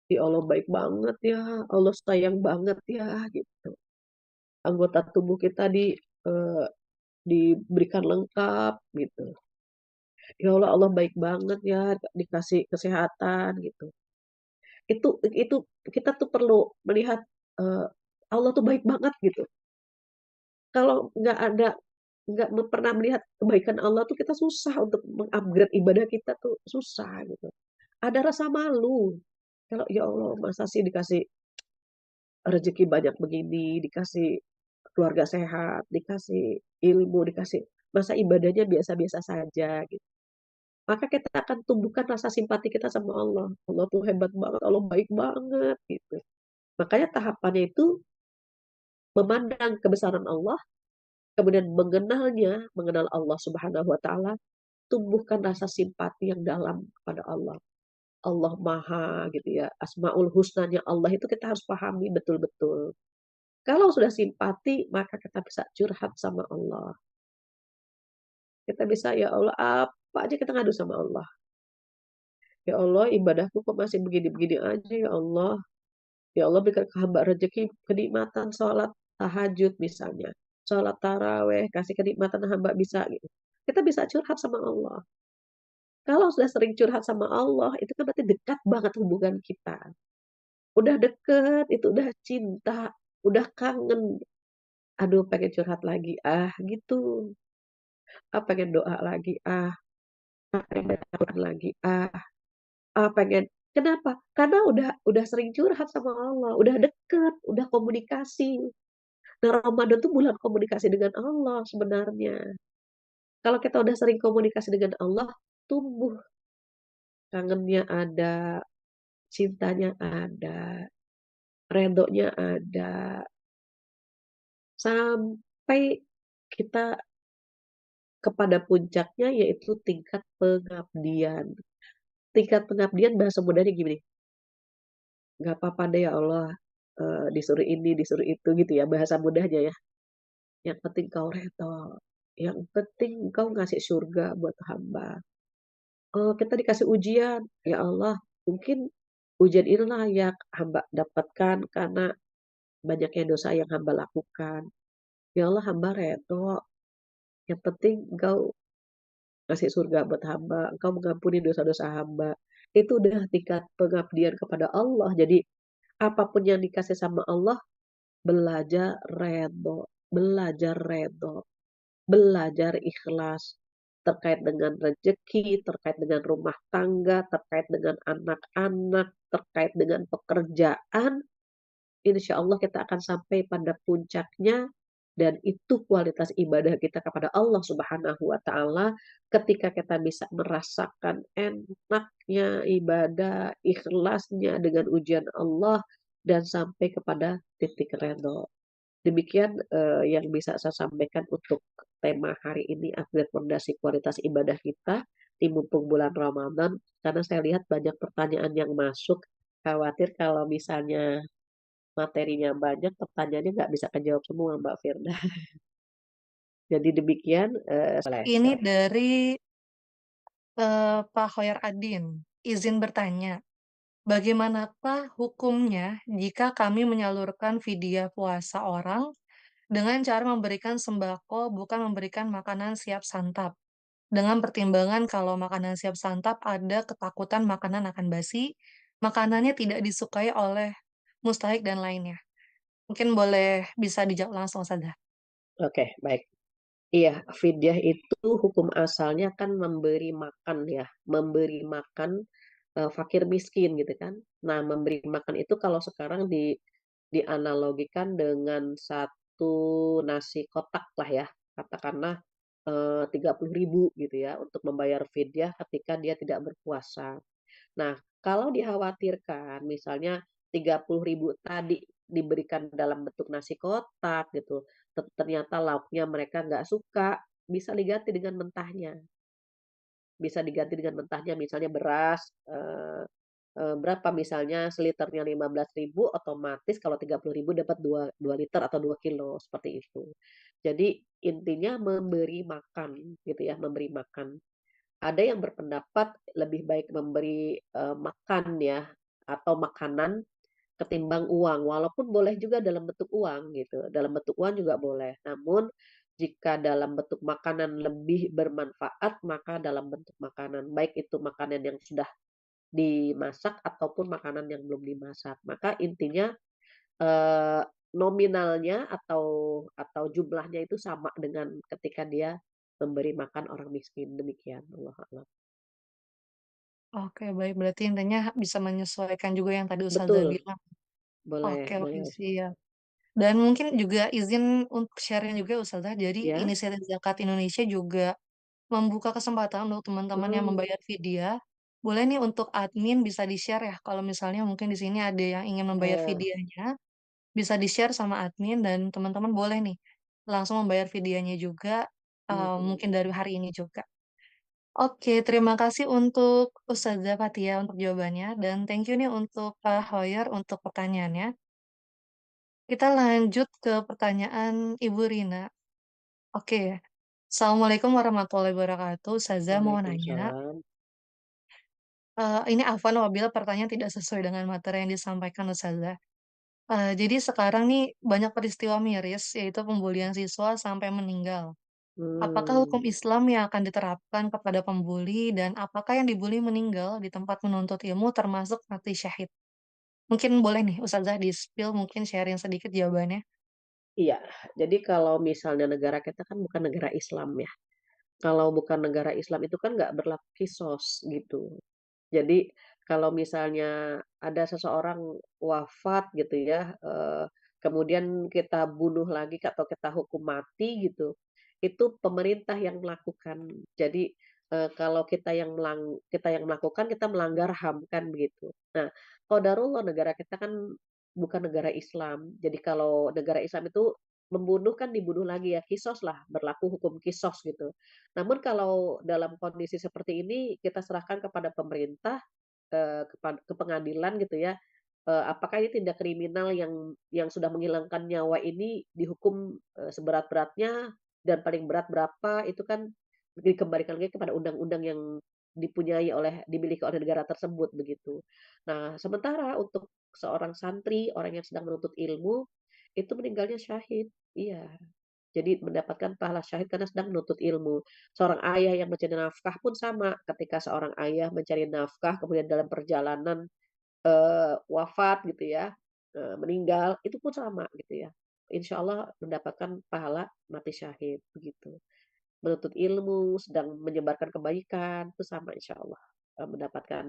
Ya Allah baik banget ya, Allah sayang banget ya gitu. Anggota tubuh kita diberikan lengkap gitu. Ya Allah, Allah baik banget ya dikasih kesehatan gitu. Itu kita tuh perlu melihat, eee, Allah tuh baik banget gitu. Kalau nggak pernah melihat kebaikan Allah tuh kita susah untuk meng-upgrade ibadah kita tuh susah gitu. Ada rasa malu, kalau ya Allah masa sih dikasih rezeki banyak begini, dikasih keluarga sehat, dikasih ilmu, dikasih masa ibadahnya biasa-biasa saja gitu. Maka kita akan tumbuhkan rasa simpati kita sama Allah. Allah tuh hebat banget, Allah baik banget gitu. Makanya tahapannya itu memandang kebesaran Allah, kemudian mengenal Allah Subhanahu wa taala, tumbuhkan rasa simpati yang dalam pada Allah. Allah Maha gitu ya, Asmaul Husnanya Allah itu kita harus pahami betul-betul. Kalau sudah simpati, maka kita bisa curhat sama Allah. Kita bisa, ya Allah, apa aja kita ngadu sama Allah. Ya Allah, ibadahku kok masih begini-begini aja ya Allah. Ya Allah, berikan ke hamba rezeki, kenikmatan sholat tahajud misalnya. Sholat taraweh, kasih kenikmatan hamba bisa gitu. Kita bisa curhat sama Allah. Kalau sudah sering curhat sama Allah, itu kan berarti dekat banget hubungan kita. Udah deket, itu udah cinta, udah kangen. Aduh, pengen curhat lagi, gitu. Pengen doa lagi, pengen baca Quran lagi, pengen kenapa? Karena udah sering curhat sama Allah, udah deket, udah komunikasi. Nah, Ramadan tuh bulan komunikasi dengan Allah sebenarnya. Kalau kita udah sering komunikasi dengan Allah, tumbuh kangennya ada, cintanya ada, redonya ada, sampai kita kepada puncaknya yaitu tingkat pengabdian. Tingkat pengabdian bahasa mudahnya gini, nggak apa-apa deh ya Allah, disuruh ini, disuruh itu gitu ya, bahasa mudahnya ya. Yang penting kau redha, yang penting kau ngasih surga buat hamba. Kita dikasih ujian, ya Allah, mungkin ujian inilah yang hamba dapatkan karena banyaknya dosa yang hamba lakukan. Ya Allah, hamba redha, yang penting Engkau ngasih surga buat hamba, Engkau mengampuni dosa-dosa hamba. Itu udah tingkat pengabdian kepada Allah. Jadi apapun yang dikasih sama Allah, belajar redha, belajar redha, belajar ikhlas terkait dengan rezeki, terkait dengan rumah tangga, terkait dengan anak-anak, terkait dengan pekerjaan, insya Allah kita akan sampai pada puncaknya dan itu kualitas ibadah kita kepada Allah Subhanahu wa taala ketika kita bisa merasakan enaknya ibadah, ikhlasnya dengan ujian Allah dan sampai kepada titik redha. Demikian yang bisa saya sampaikan untuk tema hari ini upgrade fondasi kualitas ibadah kita di mumpung bulan Ramadan karena saya lihat banyak pertanyaan yang masuk khawatir kalau misalnya materinya banyak, pertanyaannya nggak bisa kejawab semua, Mbak Firda. Jadi demikian, boleh Ini silahkan. dari, Pak Khoyar Adin, izin bertanya, bagaimanakah hukumnya jika kami menyalurkan vidya puasa orang dengan cara memberikan sembako bukan memberikan makanan siap santap? Dengan pertimbangan kalau makanan siap santap ada ketakutan makanan akan basi, makanannya tidak disukai oleh mustahik dan lainnya. Mungkin boleh bisa dijawab langsung saja. Oke, baik. Iya, fidyah itu hukum asalnya kan memberi makan ya, memberi makan, fakir miskin gitu kan. Nah, memberi makan itu kalau sekarang dianalogikan dengan satu nasi kotak lah ya, katakanlah, 30.000 gitu ya, untuk membayar fidyah ketika dia tidak berpuasa. Nah, kalau dikhawatirkan misalnya 30.000 tadi diberikan dalam bentuk nasi kotak gitu, ternyata lauknya mereka nggak suka, bisa diganti dengan mentahnya. Bisa diganti dengan mentahnya misalnya beras, berapa misalnya seliternya 15.000 otomatis kalau 30.000 dapat 2 liter atau 2 kilo, seperti itu. Jadi intinya memberi makan gitu ya, memberi makan. Ada yang berpendapat lebih baik memberi, makan ya, atau makanan ketimbang uang, walaupun boleh juga dalam bentuk uang gitu, dalam bentuk uang juga boleh. Namun Jika dalam bentuk makanan lebih bermanfaat, maka dalam bentuk makanan, baik itu makanan yang sudah dimasak ataupun makanan yang belum dimasak. Maka intinya, eee, nominalnya atau jumlahnya itu sama dengan ketika dia memberi makan orang miskin, demikian, wallahu a'lam. Oke, baik, berarti intinya bisa menyesuaikan juga yang tadi Ustazah Betul, bilang. boleh Oke, oke, boleh, siap. Dan mungkin juga izin untuk sharing juga Ustazah, jadi ya? inisiatif zakat Indonesia juga membuka kesempatan untuk teman-teman yang Mmm, membayar fidyah, boleh nih untuk admin bisa di-share ya, kalau misalnya mungkin di sini ada yang ingin membayar nah, fidyahnya, bisa di-share sama admin dan teman-teman boleh nih, langsung membayar fidyahnya juga, mungkin mhm, dari hari ini juga. Oke, terima kasih untuk Ustazah Fathia untuk jawabannya, dan thank you nih untuk Pak Hoyer untuk pertanyaannya. Kita lanjut ke pertanyaan Ibu Rina. Oke, Assalamualaikum warahmatullahi wabarakatuh. Ustazah mau nanya, waalaikumsalam, ini afwan apabila pertanyaan tidak sesuai dengan materi yang disampaikan Ustazah. Jadi sekarang nih banyak peristiwa miris, yaitu pembulian siswa sampai meninggal. Apakah mmm, hukum Islam yang akan diterapkan kepada pembuli dan apakah yang dibuli meninggal di tempat menuntut ilmu termasuk mati syahid? Mungkin boleh nih Ustazah di-spill mungkin sharing sedikit jawabannya. iya. Jadi kalau misalnya negara kita kan bukan negara Islam ya, kalau bukan negara Islam itu kan nggak berlaku kisos gitu. Jadi kalau misalnya ada seseorang wafat gitu ya, kemudian kita bunuh lagi atau kita hukum mati gitu, itu pemerintah yang melakukan. Jadi, kalau kita yang melakukan, kita melanggar HAM kan begitu. Nah, qadarullah negara kita kan bukan negara Islam. Jadi kalau negara Islam itu membunuh kan dibunuh lagi ya, kisos lah, berlaku hukum kisos gitu. Namun kalau dalam kondisi seperti ini kita serahkan kepada pemerintah, ke pengadilan gitu ya, apakah ini tindak kriminal yang sudah menghilangkan nyawa ini dihukum, seberat-beratnya dan paling berat berapa, itu kan dikembalikan lagi kepada undang-undang yang dimiliki oleh negara tersebut, begitu. Nah, sementara untuk seorang santri, orang yang sedang menuntut ilmu, itu meninggalnya syahid. Iya. Jadi mendapatkan pahala syahid karena sedang menuntut ilmu. Seorang ayah yang mencari nafkah pun sama, ketika seorang ayah mencari nafkah kemudian dalam perjalanan, wafat gitu ya, meninggal, itu pun sama gitu ya. Insya Allah mendapatkan pahala mati syahid, begitu. Menuntut ilmu, sedang menyebarkan kebaikan, itu sama insya Allah, mendapatkan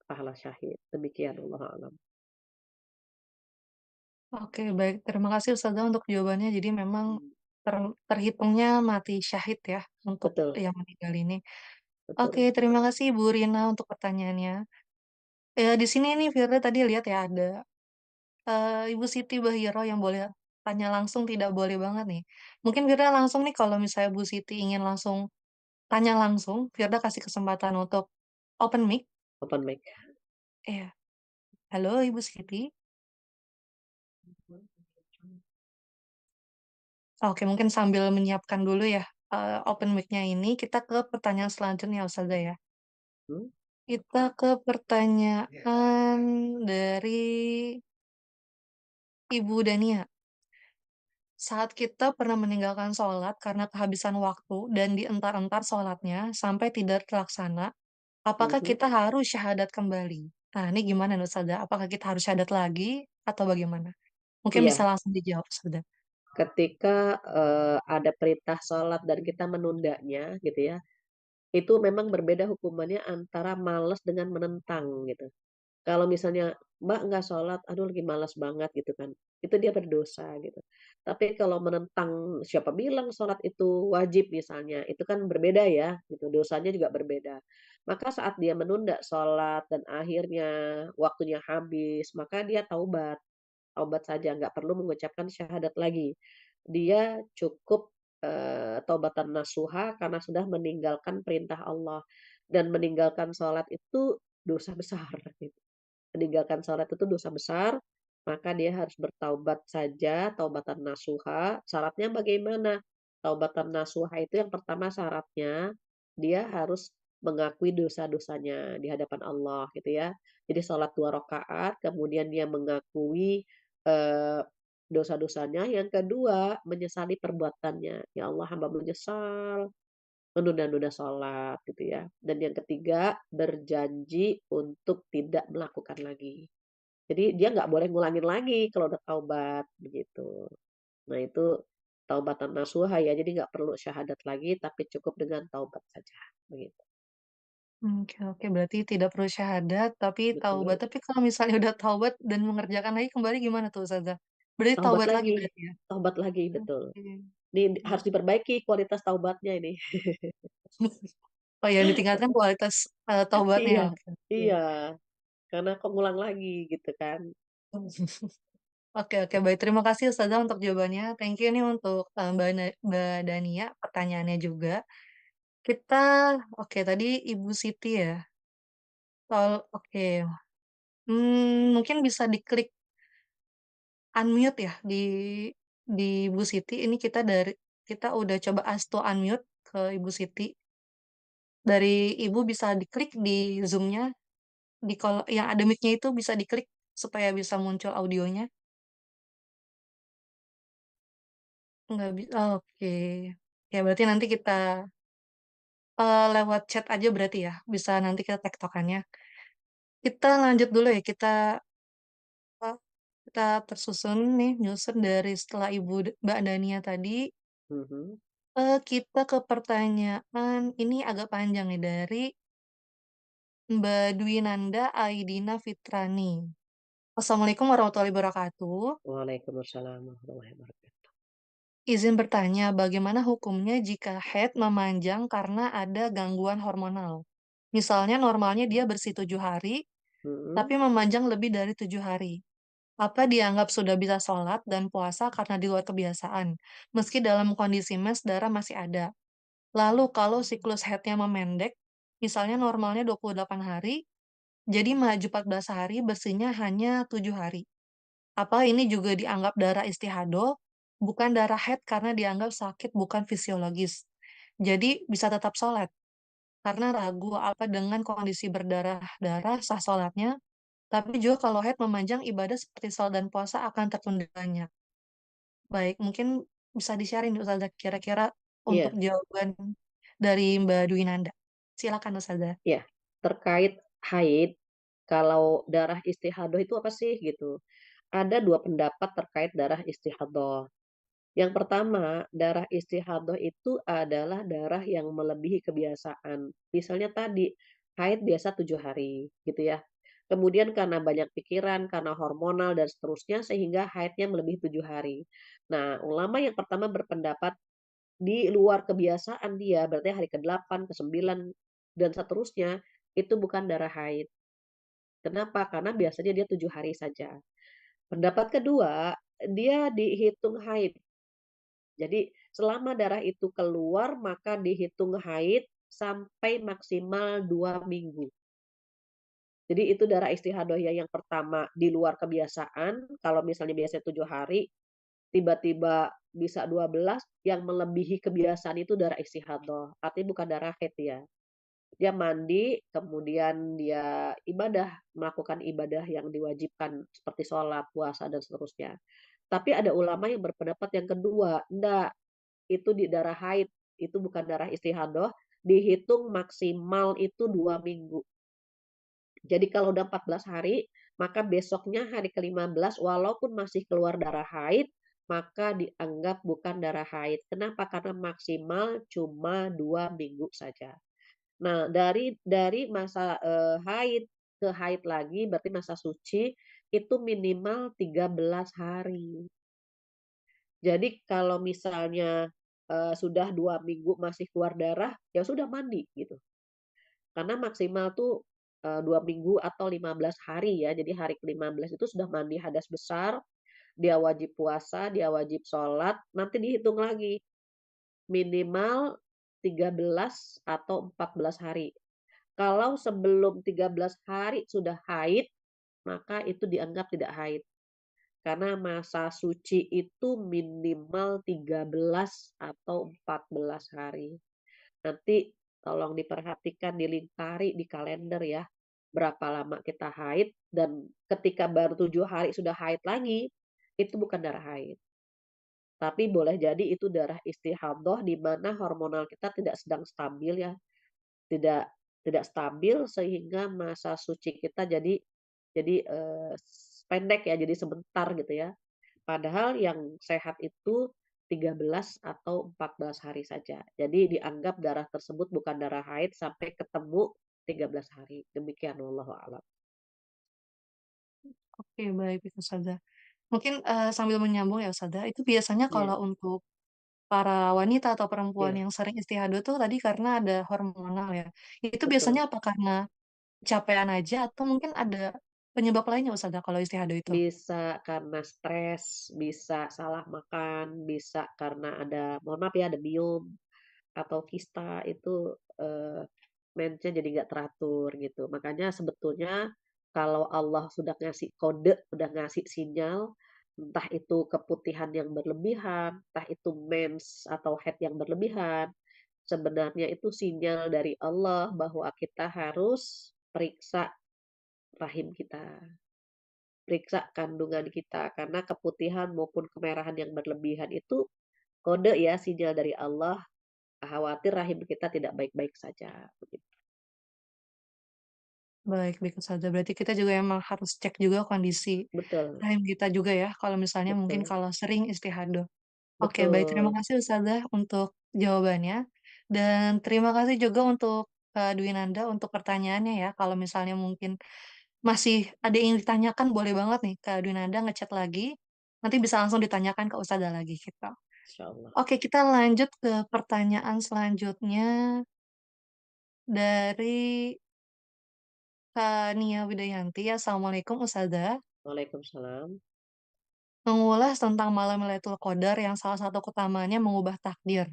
pahala syahid. Demikian, wallahu a'lam. Oke, baik. Terima kasih Ustazah untuk jawabannya. Jadi memang Mmm, ter terhitungnya mati syahid ya untuk betul yang meninggal ini. Oke, betul. terima kasih Ibu Rina untuk pertanyaannya. Di sini nih Firda tadi lihat ya ada, Ibu Siti Bahiro yang boleh tanya langsung tidak boleh banget nih. Mungkin Firda langsung nih kalau misalnya Bu Siti ingin langsung tanya langsung, Firda kasih kesempatan untuk open mic. Open mic. Iya. Halo Ibu Siti. Oke, mungkin sambil menyiapkan dulu ya, open mic-nya ini, kita ke pertanyaan selanjutnya Ustazah ya. Mhm, Kita ke pertanyaan dari Ibu Dania. Saat kita pernah meninggalkan sholat karena kehabisan waktu dan dientar-entar sholatnya sampai tidak terlaksana, apakah mhm. kita harus syahadat kembali? Nah, ini gimana nih Ustazah? Apakah kita harus syahadat lagi atau bagaimana? Mungkin bisa Iya. langsung dijawab Ustazah. Ketika, ada perintah sholat dan kita menundanya gitu ya, itu memang berbeda hukumannya antara malas dengan menentang gitu. Kalau misalnya, "Mbak nggak sholat, aduh lagi malas banget," gitu kan, itu dia berdosa gitu. Tapi kalau menentang, siapa bilang sholat itu wajib misalnya, itu kan berbeda ya gitu, dosanya juga berbeda. Maka saat dia menunda sholat dan akhirnya waktunya habis, maka dia taubat. Taubat saja, nggak perlu mengucapkan syahadat lagi. Dia cukup, taubatan nasuha karena sudah meninggalkan perintah Allah, dan meninggalkan sholat itu dosa besar gitu. Meninggalkan sholat itu dosa besar, maka dia harus bertaubat saja, taubatan nasuha. Syaratnya bagaimana? Taubatan nasuha itu yang pertama syaratnya, dia harus mengakui dosa-dosanya di hadapan Allah gitu ya. Jadi sholat 2 rakaat, kemudian dia mengakui, eee dosa-dosanya, yang kedua menyesali perbuatannya. Ya Allah, hamba menyesal menunda-nunda sholat gitu ya. Dan yang ketiga berjanji untuk tidak melakukan lagi. Jadi dia nggak boleh ngulangin lagi kalau udah taubat begitu. Nah itu taubatan nasuha ya, jadi nggak perlu syahadat lagi tapi cukup dengan taubat saja, begitu. Oke oke, berarti tidak perlu syahadat, tapi taubat. Betul, Tapi kalau misalnya udah taubat dan mengerjakan lagi kembali gimana tuh Ustazah? Berarti taubat taubat lagi lagi berarti ya? taubat lagi, betul. Oke. Ini Mmm. harus diperbaiki kualitas taubatnya ini. Oh yang ditingkatkan kualitas, taubatnya, Iya oke oke. iya, karena kok ngulang lagi gitu kan. Oke oke, baik terima kasih Ustazah untuk jawabannya. Thank you nih untuk, Mbak Dania pertanyaannya juga. Kita oke tadi Ibu Siti ya? Oke, mungkin bisa diklik unmute ya di Ibu Siti, ini kita udah coba ask to unmute ke Ibu Siti. Dari Ibu bisa diklik di Zoom-nya, yang ada mic-nya itu bisa diklik supaya bisa muncul audionya. Nggak oke. Ya berarti nanti kita, lewat chat aja berarti ya? Bisa nanti kita tektokannya. Kita lanjut dulu ya, eee, kita tersusun nih, nyusun dari setelah Mbak Dania tadi, Mhm. kita ke pertanyaan ini agak panjang nih, dari Mbak Dwinanda Aidina Fitrani. Assalamualaikum warahmatullahi wabarakatuh. Waalaikumsalam warahmatullahi wabarakatuh. Izin bertanya, bagaimana hukumnya jika haid memanjang karena ada gangguan hormonal? Misalnya normalnya dia bersih 7 hari, tapi Mhm. memanjang lebih dari 7 hari. Apa dianggap sudah bisa sholat dan puasa karena di luar kebiasaan, meski dalam kondisi mens darah masih ada? Lalu kalau siklus haidnya memendek, misalnya normalnya 28 hari, jadi maju 14 hari, bersihnya hanya 7 hari. Apa ini juga dianggap darah istihadah, bukan darah haid karena dianggap sakit bukan fisiologis. Jadi bisa tetap sholat, karena ragu apa dengan kondisi berdarah-darah sah sholatnya, tapi juga kalau haid memanjang ibadah seperti sholat dan puasa akan tertunda banyak. Baik, mungkin bisa di-sharing nih Ustazah kira-kira untuk Iya jawaban dari Mbak Dwinanda. Silakan Ustazah. iya, terkait haid, kalau darah istihadah itu apa sih gitu. Ada 2 pendapat terkait darah istihadah. Yang pertama, darah istihadah itu adalah darah yang melebihi kebiasaan. Misalnya tadi, haid biasa 7 hari, gitu ya. Kemudian karena banyak pikiran, karena hormonal dan seterusnya, sehingga haidnya melebihi 7 hari. Nah, ulama yang pertama berpendapat di luar kebiasaan dia, berarti hari ke-8, ke-9, dan seterusnya, itu bukan darah haid. Kenapa? Karena biasanya dia 7 hari saja. Pendapat kedua, dia dihitung haid. Jadi selama darah itu keluar maka dihitung haid sampai maksimal 2 minggu. Jadi itu darah istihadah ya yang pertama di luar kebiasaan, kalau misalnya biasanya 7 hari, tiba-tiba bisa 12, yang melebihi kebiasaan itu darah istihadah, artinya bukan darah haid ya. Dia mandi, kemudian dia ibadah, melakukan ibadah yang diwajibkan seperti sholat, puasa, dan seterusnya. Tapi ada ulama yang berpendapat yang kedua, enggak, itu di darah haid, itu bukan darah istihadah, dihitung maksimal itu 2 minggu. Jadi kalau udah 14 hari, maka besoknya hari ke-15 walaupun masih keluar darah haid, maka dianggap bukan darah haid. Kenapa? Karena maksimal cuma 2 minggu saja. Nah, dari masa, haid ke haid lagi, berarti masa suci, itu minimal 13 hari. Jadi kalau misalnya, sudah 2 minggu masih keluar darah, ya sudah mandi gitu. Karena maksimal tuh, 2 minggu atau 15 hari ya. Jadi hari ke-15 itu sudah mandi hadas besar, dia wajib puasa, dia wajib sholat, nanti dihitung lagi, minimal 13 atau 14 hari. Kalau sebelum 13 hari sudah haid, maka itu dianggap tidak haid. Karena masa suci itu minimal 13 atau 14 hari. Nanti tolong diperhatikan, dilingkari di kalender ya, berapa lama kita haid dan ketika baru 7 hari sudah haid lagi, itu bukan darah haid. Tapi boleh jadi itu darah istihadhah di mana hormonal kita tidak sedang stabil ya, tidak tidak stabil sehingga masa suci kita jadi pendek ya, jadi sebentar gitu ya. Padahal yang sehat itu 13 atau 14 hari saja. Jadi dianggap darah tersebut bukan darah haid sampai ketemu 13 hari. Demikian wallahu a'lam. Oke, baik Ustazah. Mungkin, sambil menyambung ya Ustazah, itu biasanya Iya, kalau untuk para wanita atau perempuan iya, yang sering istihadah tuh tadi karena ada hormonal ya, itu betul. biasanya apa karena kecapean aja atau mungkin ada penyebab lainnya Ustazah kalau istihadah itu? Bisa karena stres, bisa salah makan, bisa karena ada mohon maaf ya, ada biom atau kista itu, mensnya jadi nggak teratur gitu. Makanya sebetulnya kalau Allah sudah ngasih kode, udah ngasih sinyal, entah itu keputihan yang berlebihan, entah itu mens atau haid yang berlebihan, sebenarnya itu sinyal dari Allah bahwa kita harus periksa rahim kita, periksa kandungan kita, karena keputihan maupun kemerahan yang berlebihan itu kode ya, sinyal dari Allah, khawatir rahim kita tidak baik-baik saja, begitu. Baik baik Ustazah, berarti kita juga emang harus cek juga kondisi Betul, rahim kita juga ya, kalau misalnya mungkin betul, kalau sering istihadah. Oke, baik. Terima betul. kasih Ustazah untuk jawabannya. Dan terima kasih juga untuk Dwi Nanda untuk pertanyaannya ya. Kalau misalnya mungkin masih ada yang ditanyakan, boleh banget nih Kak Dwi Nanda ngechat lagi. Nanti bisa langsung ditanyakan ke Ustazah lagi gitu. Insyaallah. Oke, kita lanjut ke pertanyaan selanjutnya dari Kak Nia Widayanti. Assalamualaikum Ustazah. Waalaikumsalam. Mengulas tentang malam Lailatul Qadar yang salah satu keutamaannya mengubah takdir.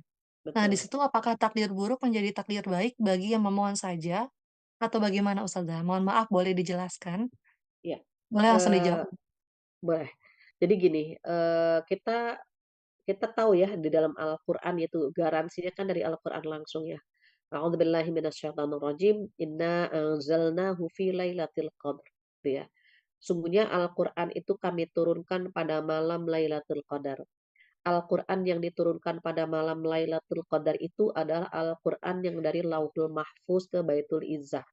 Nah, di Betul. situ apakah takdir buruk menjadi takdir baik bagi yang memohon saja atau bagaimana Ustazah? Mohon maaf boleh dijelaskan? Iya, Boleh langsung eee, dijawab. boleh. Jadi gini, kita kita tahu ya di dalam Al-Qur'an itu garansinya kan dari Al-Qur'an langsung ya. A'udzubillahi minasyaitonirrajim, "Inna anzalnahu fi lailatul qadar." Gitu ya. Sungguhnya Al-Qur'an itu kami turunkan pada malam Lailatul Qadar. Al-Qur'an yang diturunkan pada malam Lailatul Qadar itu adalah Al-Qur'an yang dari Lauhul Mahfuz ke Baitul Izzah.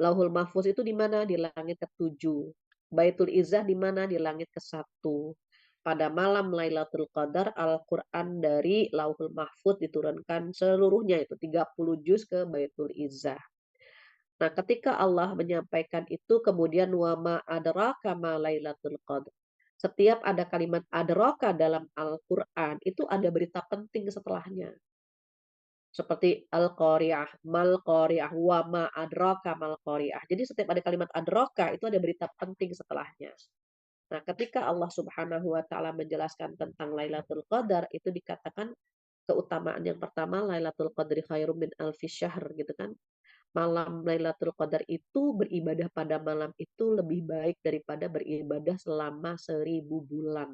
Lauhul Mahfuz itu di mana? Di langit ketujuh. Baitul Izzah di mana? Di langit ke-1. Pada malam Lailatul Qadar, Al-Quran dari Lauhul Mahfuz diturunkan seluruhnya itu 30 juz ke Baitul Izzah. Nah, ketika Allah menyampaikan itu kemudian wa ma adraka ma Lailatul Qadar. Setiap ada kalimat adraka dalam Al-Quran itu ada berita penting setelahnya. Seperti Al-Qari'ah, Mal Qari'ah, wa ma adraka mal Qari'ah. Jadi setiap ada kalimat adraka itu ada berita penting setelahnya. Nah, ketika Allah Subhanahu wa taala menjelaskan tentang Lailatul Qadar itu dikatakan keutamaan yang pertama Lailatul Qadri khairum min alfi syahr gitu kan. Malam Lailatul Qadar itu beribadah pada malam itu lebih baik daripada beribadah selama 1000 bulan.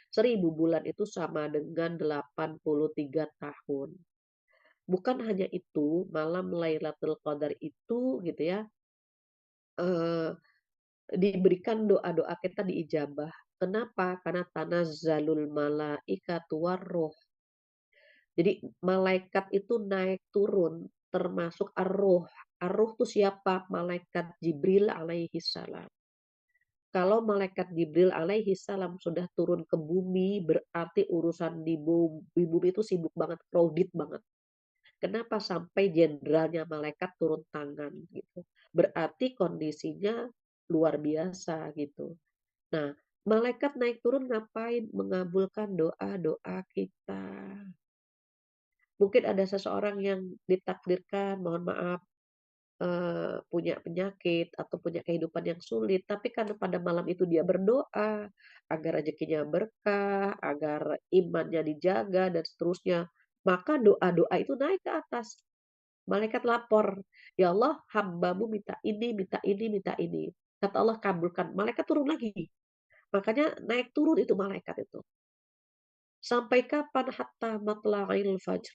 1000 bulan itu sama dengan 83 tahun. Bukan hanya itu, malam Lailatul Qadar itu gitu ya, eee, diberikan doa-doa kita diijabah. Kenapa? Karena tanazzalul malaikatu warruh. Jadi malaikat itu naik turun termasuk ar-ruh. Ar-ruh itu siapa? Malaikat Jibril alaihi salam. Kalau malaikat Jibril alaihi salam sudah turun ke bumi, berarti urusan di bumi itu sibuk banget, crowded banget. Kenapa sampai jenderalnya malaikat turun tangan gitu. Berarti kondisinya luar biasa gitu. Nah, malaikat naik turun ngapain? Mengabulkan doa-doa kita. Mungkin ada seseorang yang ditakdirkan, mohon maaf, punya penyakit atau punya kehidupan yang sulit, tapi karena pada malam itu dia berdoa agar rezekinya berkah, agar imannya dijaga dan seterusnya, maka doa-doa itu naik ke atas. Malaikat lapor, "Ya Allah, hambamu minta ini, minta ini, minta ini." Kata Allah, "Kabulkan." Malaikat turun lagi. Makanya naik turun itu malaikat itu. Sampai kapan? Hatta matla'il fajr.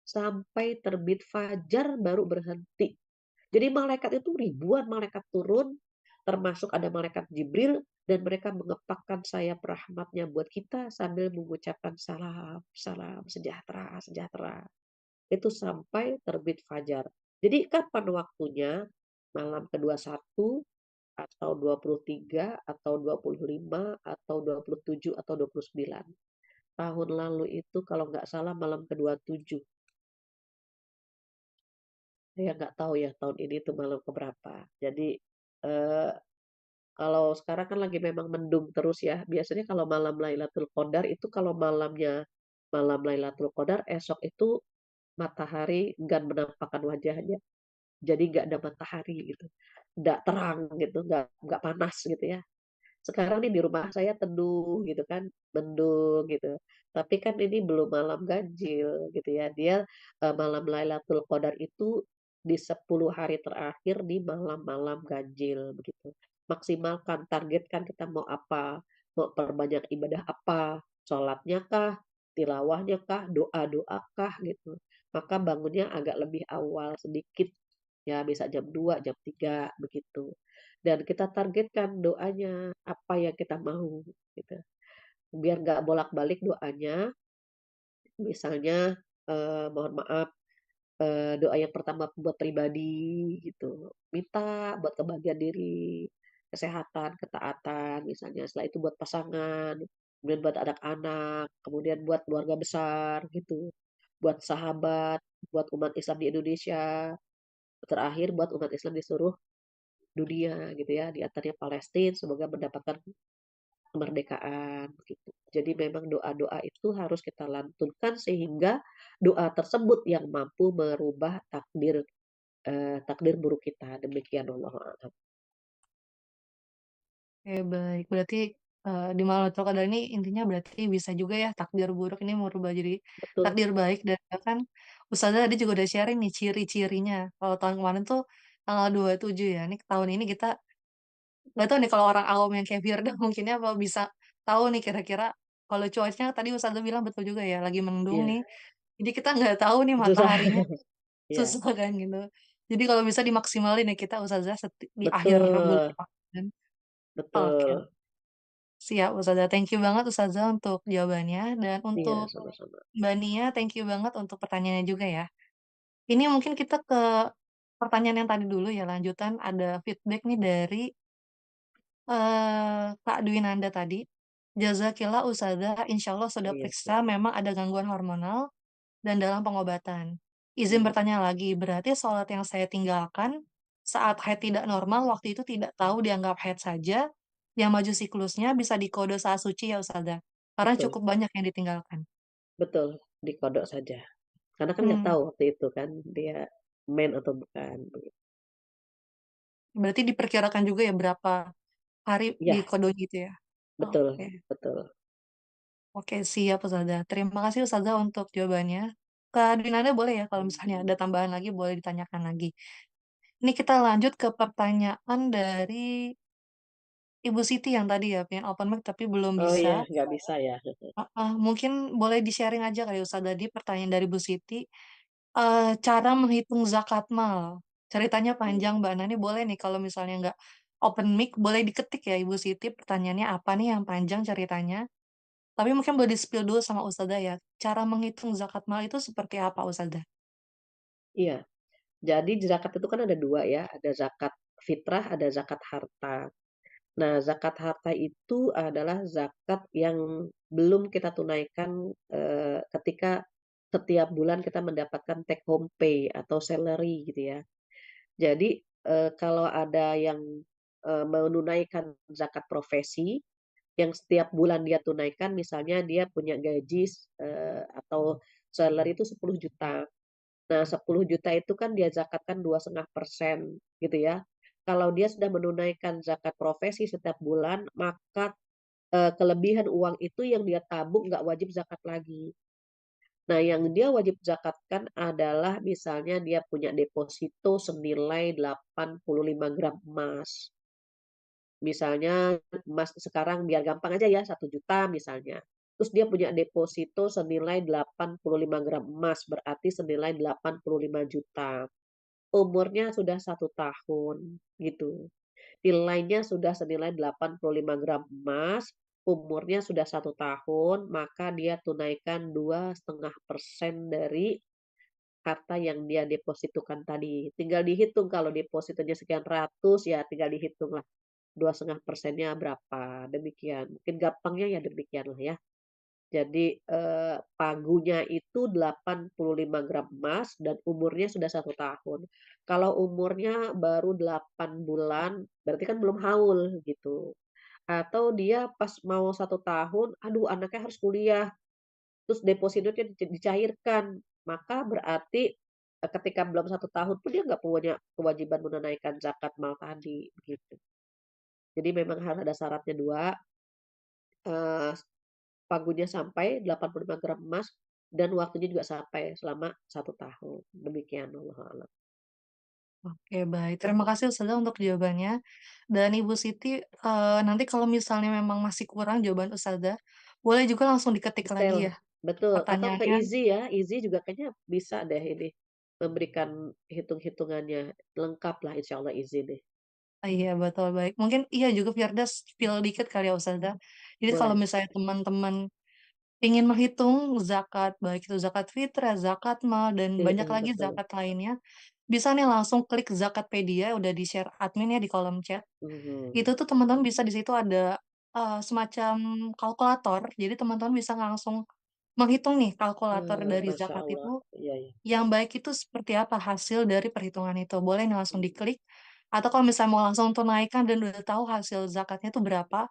Sampai terbit fajar baru berhenti. Jadi malaikat itu ribuan malaikat turun, termasuk ada malaikat Jibril. dan mereka mengepakkan sayap rahmatnya buat kita sambil mengucapkan salam, salam, sejahtera, sejahtera. Itu sampai terbit fajar. Jadi kapan waktunya? Malam ke-21 atau 23 atau 25 atau 27 atau 29. Tahun lalu itu kalau nggak salah malam ke-27. Saya nggak tahu ya tahun ini itu malam keberapa. Jadi eh, kalau sekarang kan lagi memang mendung terus ya. Biasanya kalau malam Lailatul Qadar itu kalau malam Lailatul Qadar esok itu matahari nggak menampakkan wajahnya. Jadi nggak ada matahari gitu, nggak terang gitu, nggak panas gitu ya. Sekarang nih di rumah saya teduh gitu kan, mendung gitu. Tapi kan ini belum malam ganjil gitu ya. Dia malam Lailatul Qadar itu di 10 hari terakhir di malam-malam ganjil begitu. Maksimalkan, targetkan kita mau apa, mau perbanyak ibadah apa, sholatnya kah, tilawahnya kah, doa-doa kah gitu. Maka bangunnya agak lebih awal sedikit, ya bisa jam 2 jam 3 begitu. Dan kita targetkan doanya apa yang kita mau gitu. Biar nggak bolak-balik doanya, misalnya mohon maaf doa yang pertama buat pribadi gitu. Minta buat kebahagiaan diri, kesehatan, ketaatan misalnya. Setelah itu buat pasangan, kemudian buat anak-anak, kemudian buat keluarga besar gitu. Buat sahabat, buat umat Islam di Indonesia, terakhir buat umat Islam di seluruh dunia gitu ya, di antaranya Palestina semoga mendapatkan kemerdekaan gitu. Jadi memang doa-doa itu harus kita lantunkan sehingga doa tersebut yang mampu merubah takdir buruk kita. Demikian Allah a'lam. Oke, baik. Berarti, di Lailatul Qadar ini intinya berarti bisa juga ya takdir buruk ini merubah jadi Betul. takdir baik dan bahkan ustazah tadi juga udah sharing nih ciri-cirinya. Kalau tahun kemarin tuh tanggal 27 ya, ini tahun ini kita nggak tahu nih kalau orang awam yang kayak Firda mungkinnya apa bisa tahu nih kira-kira kalau cuacanya tadi ustazah bilang betul juga ya, lagi mendung Iya, nih, jadi kita nggak tahu nih susah. mataharinya Iya, susah kan gitu. Jadi kalau bisa dimaksimalin ya kita ustazah di akhir bulan betul. Ramadan. Oke. Betul. Siap Ustazah, thank you banget Ustazah untuk jawabannya, dan Iya, untuk sama-sama. Mbak Nia, thank you banget untuk pertanyaannya juga ya. Ini mungkin kita ke pertanyaan yang tadi dulu ya, lanjutan ada feedback nih dari Kak Dwinanda tadi. Jazakillah Ustazah, insya Allah sudah Iya, periksa siap. memang ada gangguan hormonal dan dalam pengobatan. Izin Mhm. bertanya lagi, berarti sholat yang saya tinggalkan saat haid tidak normal waktu itu tidak tahu dianggap haid saja, yang maju siklusnya bisa dikode saat suci ya Ustazah. Karena Betul. cukup banyak yang ditinggalkan. Betul. Dikodok saja. Karena kan nggak Hmm, tahu waktu itu kan dia men atau bukan. berarti diperkirakan juga ya berapa hari di Ya, kode gitu ya. betul. Oke, Betul. oke siap Ustazah. Terima kasih Ustazah untuk jawabannya. Kak Dwinanda boleh ya kalau misalnya ada tambahan lagi boleh ditanyakan lagi. Ini kita lanjut ke pertanyaan dari Ibu Siti yang tadi ya, pengen open mic tapi belum Oh bisa. iya, nggak bisa ya. Mungkin boleh di-sharing aja kali Ustaz tadi pertanyaan dari Bu Siti. Cara menghitung zakat mal. Ceritanya Hmm. panjang Mbak Nani, boleh nih kalau misalnya nggak open mic, boleh diketik ya Ibu Siti pertanyaannya apa nih yang panjang ceritanya. Tapi mungkin boleh di-spill dulu sama Ustazah ya. Cara menghitung zakat mal itu seperti apa Ustazah? Iya. Jadi zakat itu kan ada dua ya, ada zakat fitrah, ada zakat harta. Nah, zakat harta itu adalah zakat yang belum kita tunaikan ketika setiap bulan kita mendapatkan take home pay atau salary gitu ya. Jadi kalau ada yang menunaikan zakat profesi yang setiap bulan dia tunaikan, misalnya dia punya gaji atau salary itu 10 juta. Nah, 10 juta itu kan dia zakatkan 2,5% gitu ya. Kalau dia sudah menunaikan zakat profesi setiap bulan, maka kelebihan uang itu yang dia tabung nggak wajib zakat lagi. Nah, yang dia wajib zakatkan adalah misalnya dia punya deposito senilai 85 gram emas. Misalnya emas sekarang biar gampang aja ya 1 juta misalnya. Terus dia punya deposito senilai 85 gram emas berarti senilai 85 juta. Umurnya sudah 1 tahun gitu. nilainya sudah senilai 85 gram emas, umurnya sudah 1 tahun, maka dia tunaikan 2,5% dari harta yang dia depositokan tadi. Tinggal dihitung kalau depositonya sekian ratus, ya tinggal dihitunglah 2,5%-nya berapa, demikian. Mungkin gampangnya ya demikianlah ya. Jadi, pagunya itu 85 gram emas dan umurnya sudah 1 tahun. Kalau umurnya baru 8 bulan, berarti kan belum haul gitu. Atau dia pas mau 1 tahun, aduh anaknya harus kuliah, terus depositonya dicairkan, maka berarti, ketika belum 1 tahun pun dia nggak punya kewajiban menunaikan zakat mal tadi, begitu. Jadi memang harus ada syaratnya 2, eee pagunya sampai 85 gram emas dan waktunya juga sampai selama 1 tahun. Demikian, wallahu a'lam. Oke, baik. Terima kasih Ustazah untuk jawabannya. Dan Ibu Siti, nanti kalau misalnya memang masih kurang jawaban Ustazah, boleh juga langsung diketik Detail, lagi ya betul, atau ke pertanyaannya. Easy ya, Easy juga kayaknya bisa deh ini, memberikan hitung-hitungannya, lengkap lah insyaallah Easy deh. Iya, betul, baik. Mungkin iya juga biar dia spill dikit kali ya Ustazah. Jadi kalau Boleh, misalnya teman-teman ingin menghitung zakat, baik itu zakat fitrah, zakat mal, dan banyak lagi betul. zakat lainnya, bisa nih langsung klik Zakatpedia, udah di-share admin ya di kolom chat. Mhm. Itu tuh teman-teman bisa di situ ada, semacam kalkulator, jadi teman-teman bisa langsung menghitung nih kalkulator dari Masya zakat Allah, itu, iya iya. yang baik itu seperti apa hasil dari perhitungan itu. Boleh nih langsung Mhm diklik, atau kalau misalnya mau langsung tunaikan dan udah tahu hasil zakatnya itu berapa,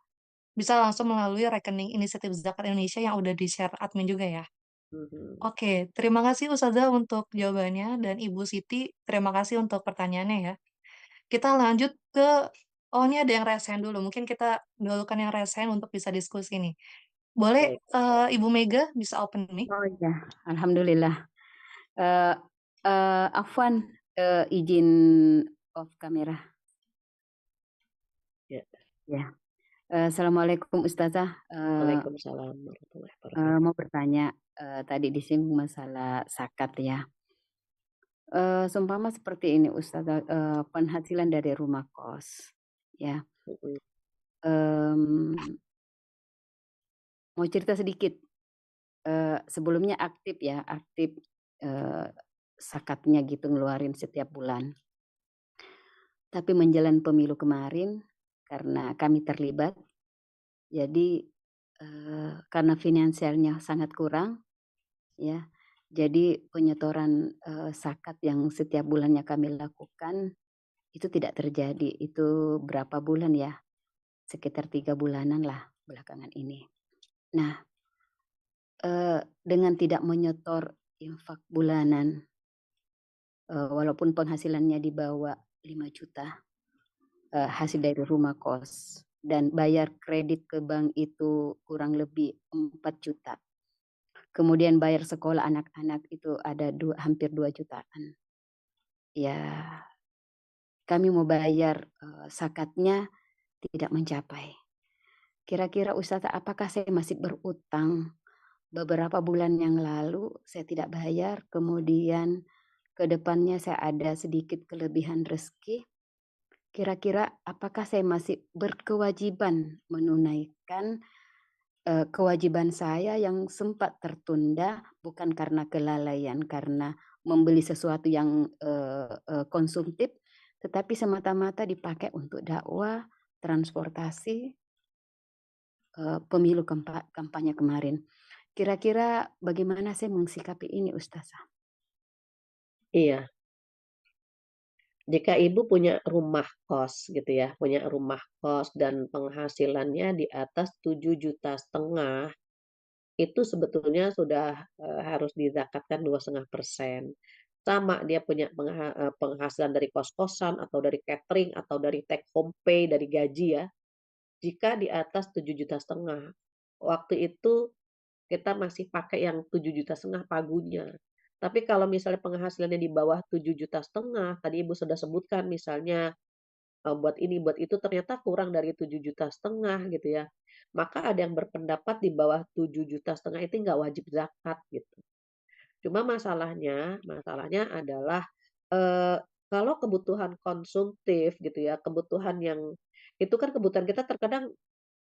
bisa langsung melalui rekening Inisiatif Zakat Indonesia yang udah di-share admin juga ya. mhm. Oke, terima kasih Ustazah untuk jawabannya, dan Ibu Siti terima kasih untuk pertanyaannya ya. Kita lanjut ke oh ini ada yang raise hand dulu, mungkin kita dahulukan yang raise hand untuk bisa diskusi nih. Boleh, Baik, Ibu Mega bisa open mic? Oh iya, alhamdulillah. Eee Afwan, izin off kamera. ya. Ya. Assalamualaikum Ustazah, Waalaikumsalam warahmatullahi wabarakatuh. mau bertanya, tadi disinggung masalah zakat ya. Seumpama seperti ini Ustazah, penghasilan dari rumah kos, ya, Mhm mmm, mau cerita sedikit, sebelumnya aktif ya, aktif, eee, zakatnya gitu ngeluarin setiap bulan. Tapi menjelang pemilu kemarin, karena kami terlibat, jadi, karena finansialnya sangat kurang, ya, jadi penyetoran, zakat yang setiap bulannya kami lakukan, itu tidak terjadi. Itu berapa bulan ya, sekitar 3 bulanan lah belakangan ini. Nah, dengan tidak menyetor infak bulanan, walaupun penghasilannya di bawah 5 juta, hasil dari rumah kos dan bayar kredit ke bank itu kurang lebih 4 juta. Kemudian bayar sekolah anak-anak itu ada hampir 2 jutaan. Ya, kami mau bayar, zakatnya tidak mencapai. Kira-kira Ustazah apakah saya masih berutang? Beberapa bulan yang lalu saya tidak bayar, kemudian ke depannya saya ada sedikit kelebihan rezeki. Kira-kira apakah saya masih berkewajiban menunaikan, kewajiban saya yang sempat tertunda bukan karena kelalaian, karena membeli sesuatu yang, konsumtif, tetapi semata-mata dipakai untuk dakwah, transportasi, pemilu kampanye kemarin. Kira-kira bagaimana saya mensikapi ini Ustazah? Iya. Jika Ibu punya rumah kos gitu ya, punya rumah kos dan penghasilannya di atas 7,5 juta, itu sebetulnya sudah, harus dizakatkan 2,5%. Sama dia punya penghasilan dari kos-kosan atau dari catering atau dari take home pay dari gaji ya, jika di atas 7,5 juta, waktu itu kita masih pakai yang 7,5 juta pagunya. Tapi kalau misalnya penghasilannya di bawah 7,5 juta, tadi Ibu sudah sebutkan misalnya, buat ini, buat itu, ternyata kurang dari 7,5 juta gitu ya. Maka ada yang berpendapat di bawah 7,5 juta itu nggak wajib zakat gitu. Cuma masalahnya adalah, Kalau kebutuhan konsumtif gitu ya, kebutuhan yang itu kan kebutuhan kita terkadang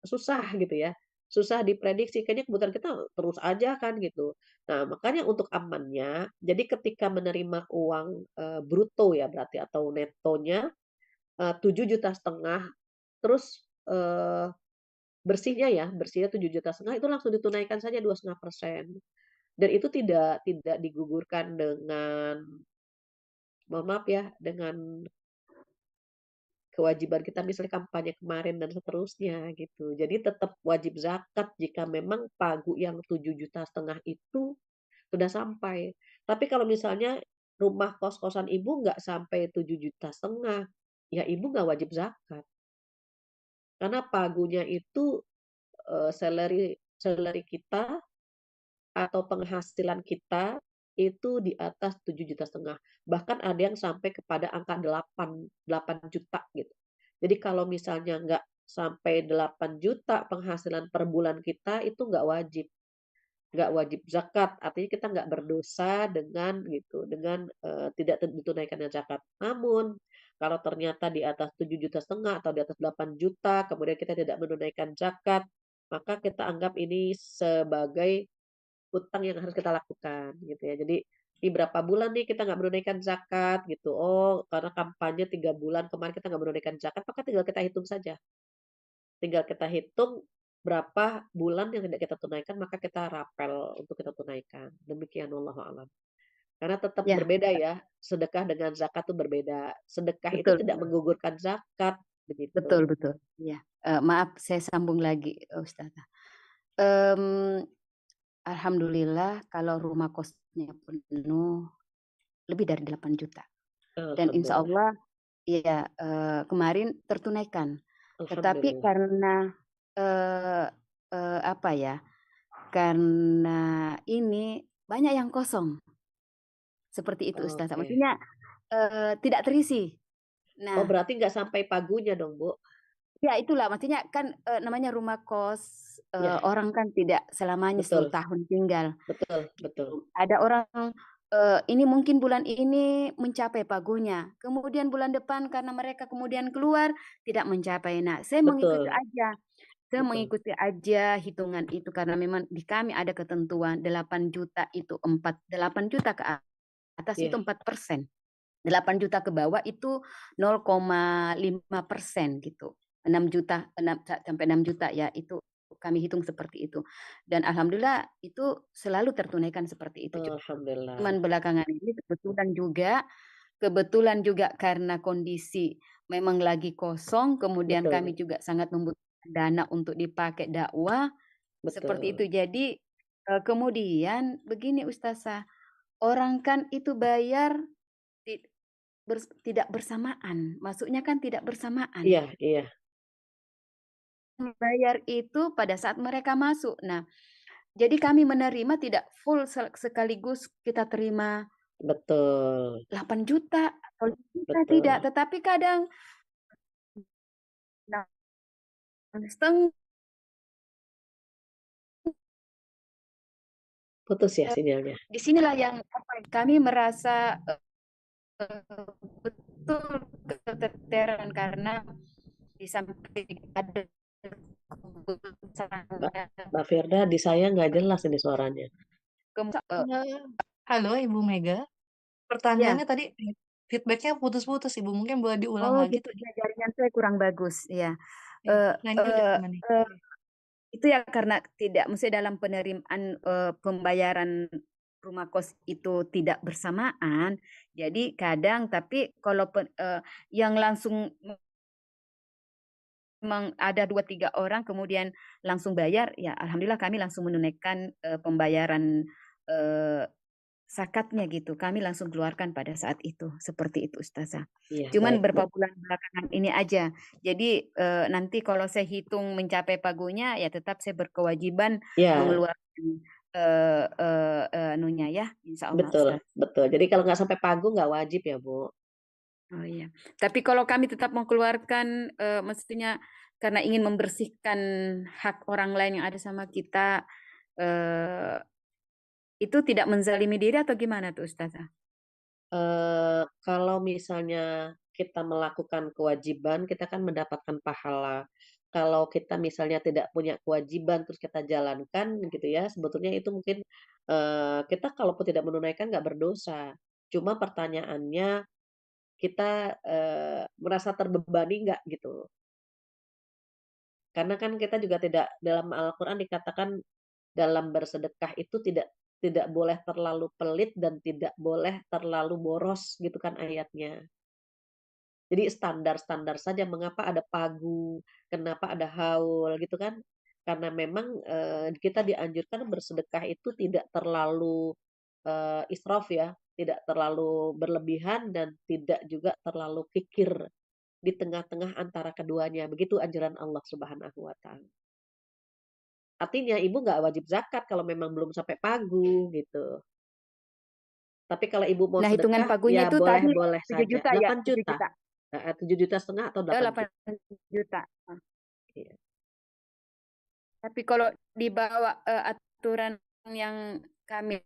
susah gitu ya, susah diprediksi, kayaknya kebutuhan kita terus aja kan gitu. Nah, makanya untuk amannya, jadi ketika menerima uang, bruto ya berarti atau netonya, 7,5 juta, terus, bersihnya 7,5 juta itu langsung ditunaikan saja 2,5%. Dan itu tidak digugurkan dengan mohon maaf ya, dengan kewajiban kita misalnya kampanye kemarin dan seterusnya gitu. Jadi tetap wajib zakat jika memang pagu yang 7,5 juta itu sudah sampai. Tapi kalau misalnya rumah kos-kosan ibu nggak sampai 7,5 juta, ya ibu nggak wajib zakat. Karena pagunya itu, salary salary kita atau penghasilan kita itu di atas 7,5 juta. Bahkan ada yang sampai kepada angka 8 juta gitu. Jadi kalau misalnya nggak sampai 8 juta penghasilan per bulan kita itu nggak wajib zakat. Artinya kita nggak berdosa dengan gitu, dengan tidak ditunaikannya zakat. Namun kalau ternyata di atas 7,5 juta atau di atas 8 juta, kemudian kita tidak menunaikan zakat, maka kita anggap ini sebagai utang yang harus kita lakukan gitu ya. Jadi di berapa bulan nih kita nggak menunaikan zakat gitu. Oh, karena kampanye 3 bulan kemarin kita nggak menunaikan zakat, maka tinggal kita hitung saja. Tinggal kita hitung berapa bulan yang tidak kita tunaikan, maka kita rapel untuk kita tunaikan. Demikian wallahu a'lam. Karena tetap Ya, berbeda ya, sedekah dengan zakat itu berbeda. Sedekah itu betul, tidak menggugurkan zakat, betul, begitu. betul. Ya, maaf saya sambung lagi, Ustazah. Em, Alhamdulillah kalau rumah kosnya penuh lebih dari 8 juta. Dan insya Alhamdulillah. Allah ya kemarin tertunaikan. Tetapi Alhamdulillah. karena eh, apa ya? Karena ini banyak yang kosong. Seperti itu Ustazah. Oke. Maksudnya tidak terisi. Oh, Nah, berarti nggak sampai pagunya dong, Bu? ya itulah maksudnya kan namanya rumah kos Ya, orang kan tidak selamanya 10 betul. tahun tinggal. Betul, betul. Gitu. Ada orang ini mungkin bulan ini mencapai pagunya, kemudian bulan depan karena mereka kemudian keluar tidak mencapai. Nah, Betul, saya betul. mengikuti aja hitungan itu karena memang di kami ada ketentuan 8 juta itu 8 juta ke atas itu Iya, 4%. 8 juta ke bawah itu 0,5% gitu. 6 juta, 6, sampai 6 juta ya itu kami hitung seperti itu. Dan alhamdulillah itu selalu tertunaikan seperti itu. alhamdulillah. Cuman belakangan ini kebetulan juga karena kondisi memang lagi kosong, kemudian kami Betul, juga sangat membutuhkan dana untuk dipakai dakwah, seperti itu. betul. Jadi kemudian begini Ustazah, orang kan itu bayar tidak bersamaan. Maksudnya kan tidak bersamaan. Iya, iya, Bayar itu pada saat mereka masuk. Nah, jadi kami menerima tidak full sekaligus kita terima betul, 8 juta atau 5 juta tidak, betul. tetapi kadang 6,5. Putus ya sinyalnya. Disinilah yang kami merasa betul keteteran karena di samping ada Mbak, keputusan Mbak Firda, di saya nggak jelas ini suaranya. Eh, Halo Ibu Mega, ya. pertanyaannya tadi feedbacknya putus-putus Ibu, mungkin boleh diulang Oh lagi gitu, tadi. ya jaringan saya kurang bagus, ya. Iya. Eh, Nah ini udah eh, aman nih. eh, itu ya karena tidak, mesti dalam penerimaan pembayaran rumah kos itu tidak bersamaan. Jadi kadang, tapi kalau yang langsung memang ada 2-3 orang kemudian langsung bayar, ya alhamdulillah kami langsung menunaikan pembayaran eh, zakatnya gitu. Kami langsung keluarkan pada saat itu. Seperti itu Ustazah. Iya, Cuman baik, Bu. beberapa bulan belakangan ini aja. Jadi nanti kalau saya hitung mencapai pagunya ya tetap saya berkewajiban Ya, mengeluarkan nunya ya, insya Allah betul, Ustaz. betul. Jadi kalau nggak sampai pagu nggak wajib ya, Bu. Oh iya. Tapi kalau kami tetap mengeluarkan maksudnya karena ingin membersihkan hak orang lain yang ada sama kita, itu tidak menzalimi diri atau gimana tuh Ustazah? Kalau misalnya kita melakukan kewajiban, kita kan mendapatkan pahala. Kalau kita misalnya tidak punya kewajiban, terus kita jalankan gitu ya, sebetulnya itu mungkin, kita kalaupun tidak menunaikan nggak berdosa. Cuma pertanyaannya kita, merasa terbebani nggak gitu. Karena kan kita juga tidak dalam Al-Quran dikatakan dalam bersedekah itu tidak tidak boleh terlalu pelit dan tidak boleh terlalu boros gitu kan ayatnya. Jadi standar-standar saja mengapa ada pagu, kenapa ada haul gitu kan. Karena memang, kita dianjurkan bersedekah itu tidak terlalu, israf ya, tidak terlalu berlebihan dan tidak juga terlalu kikir, di tengah-tengah antara keduanya, begitu anjuran Allah Subhanahu wa taala. Artinya ibu nggak wajib zakat kalau memang belum sampai pagu gitu. Tapi kalau ibu mau Nah, hitungan sedekah, pagunya ya itu tadi boleh-boleh 7 saja. juta ya? 8 7 juta. juta. Heeh, 7,5 juta atau Oh, 8 8 juta. juta. Iya. Tapi kalau di bawah aturan yang kami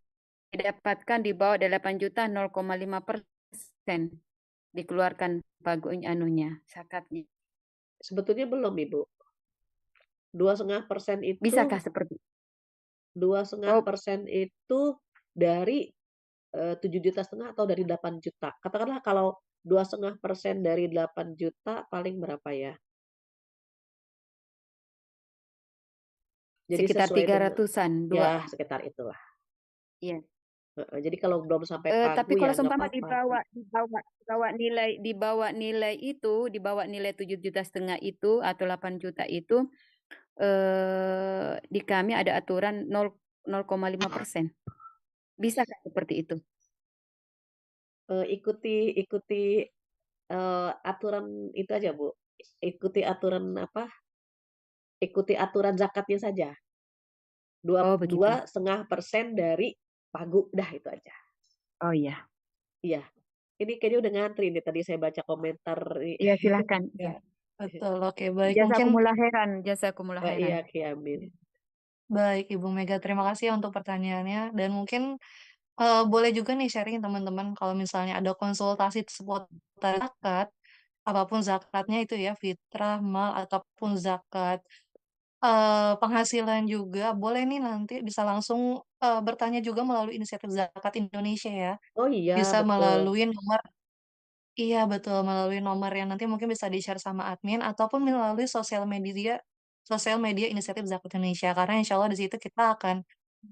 dapatkan di bawah 8 juta 0,5% dikeluarkan pagunya anunya zakatnya. Sebetulnya belum Ibu. 2,5% itu Bisakah seperti? 2,5% Oh, itu dari 7,5 juta atau dari 8 juta. Katakanlah kalau 2,5% dari 8 juta paling berapa ya? Jadi sekitar sesuai dengan 300-an, dua. ya sekitar itulah. Iya. Jadi kalau belum sampai Tapi pagu kalau ya nggak seumpama apa-apa. di bawah nilai 7,5 juta itu atau 8 juta itu di kami ada aturan 0,5%. Bisakah seperti itu? Ikuti aturan itu aja Bu. Ikuti aturan apa? Ikuti aturan zakatnya saja. Oh, begitu. 2,5% dari pagu, dah itu aja. Oh iya. Iya. Ini kayaknya udah ngantri nih, tadi saya baca komentar nih. Iya, silahkan. Ya, betul. Oke, baik. Mungkin Jazakumullah khairan, jazakumullah Iya, khairan. amin. baik Ibu Mega, terima kasih ya untuk pertanyaannya. Dan mungkin boleh juga nih sharing teman-teman kalau misalnya ada konsultasi seputar zakat, apapun zakatnya itu ya, fitrah, mal, ataupun zakat penghasilan juga, boleh nih nanti bisa langsung bertanya juga melalui inisiatif Zakat Indonesia ya. Oh iya, Bisa betul. melalui nomor, iya betul, melalui nomor yang nanti mungkin bisa di-share sama admin, ataupun melalui sosial media inisiatif Zakat Indonesia. Karena insya Allah di situ kita akan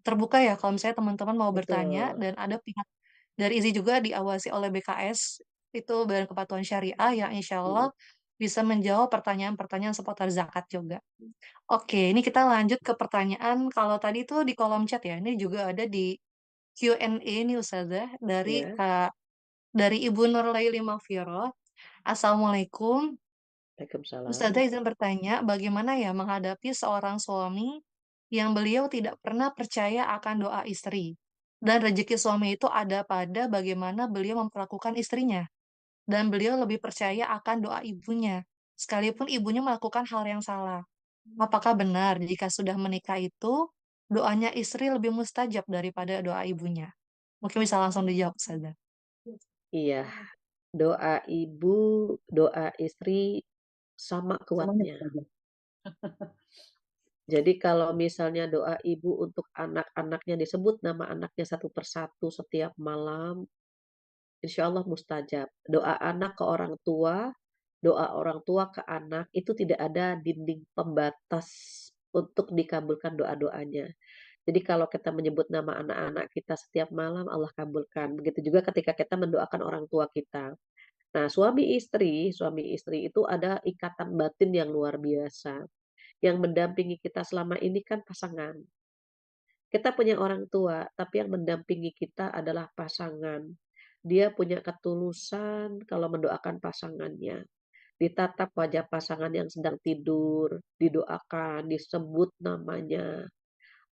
terbuka ya kalau misalnya teman-teman mau bertanya, Betul. dan ada pihak dari IZI juga diawasi oleh BKS, itu Badan Kepatuhan Syariah, yang insya Allah Hmm. bisa menjawab pertanyaan-pertanyaan seputar zakat juga. Oke, ini kita lanjut ke pertanyaan. Kalau tadi tuh di kolom chat ya, ini juga ada di Q&A nih Ustazah Ya, dari Ibu Nurlaili Mafiro. Assalamualaikum. Waalaikumsalam. Ustazah izin bertanya, bagaimana ya menghadapi seorang suami yang beliau tidak pernah percaya akan doa istri, dan rezeki suami itu ada pada bagaimana beliau memperlakukan istrinya, dan beliau lebih percaya akan doa ibunya, sekalipun ibunya melakukan hal yang salah. Apakah benar jika sudah menikah itu doanya istri lebih mustajab daripada doa ibunya? Mungkin bisa langsung dijawab saja. Iya, doa ibu, doa istri sama Semuanya kuatnya. saja. Jadi kalau misalnya doa ibu untuk anak-anaknya disebut nama anaknya satu persatu setiap malam, insya Allah mustajab. Doa anak ke orang tua, doa orang tua ke anak, itu tidak ada dinding pembatas untuk dikabulkan doa-doanya. Jadi kalau kita menyebut nama anak-anak kita setiap malam, Allah kabulkan. Begitu juga ketika kita mendoakan orang tua kita. Nah, suami istri itu ada ikatan batin yang luar biasa. Yang mendampingi kita selama ini kan pasangan. Kita punya orang tua, tapi yang mendampingi kita adalah pasangan. Dia punya ketulusan kalau mendoakan pasangannya. Ditatap wajah pasangan yang sedang tidur, didoakan, disebut namanya.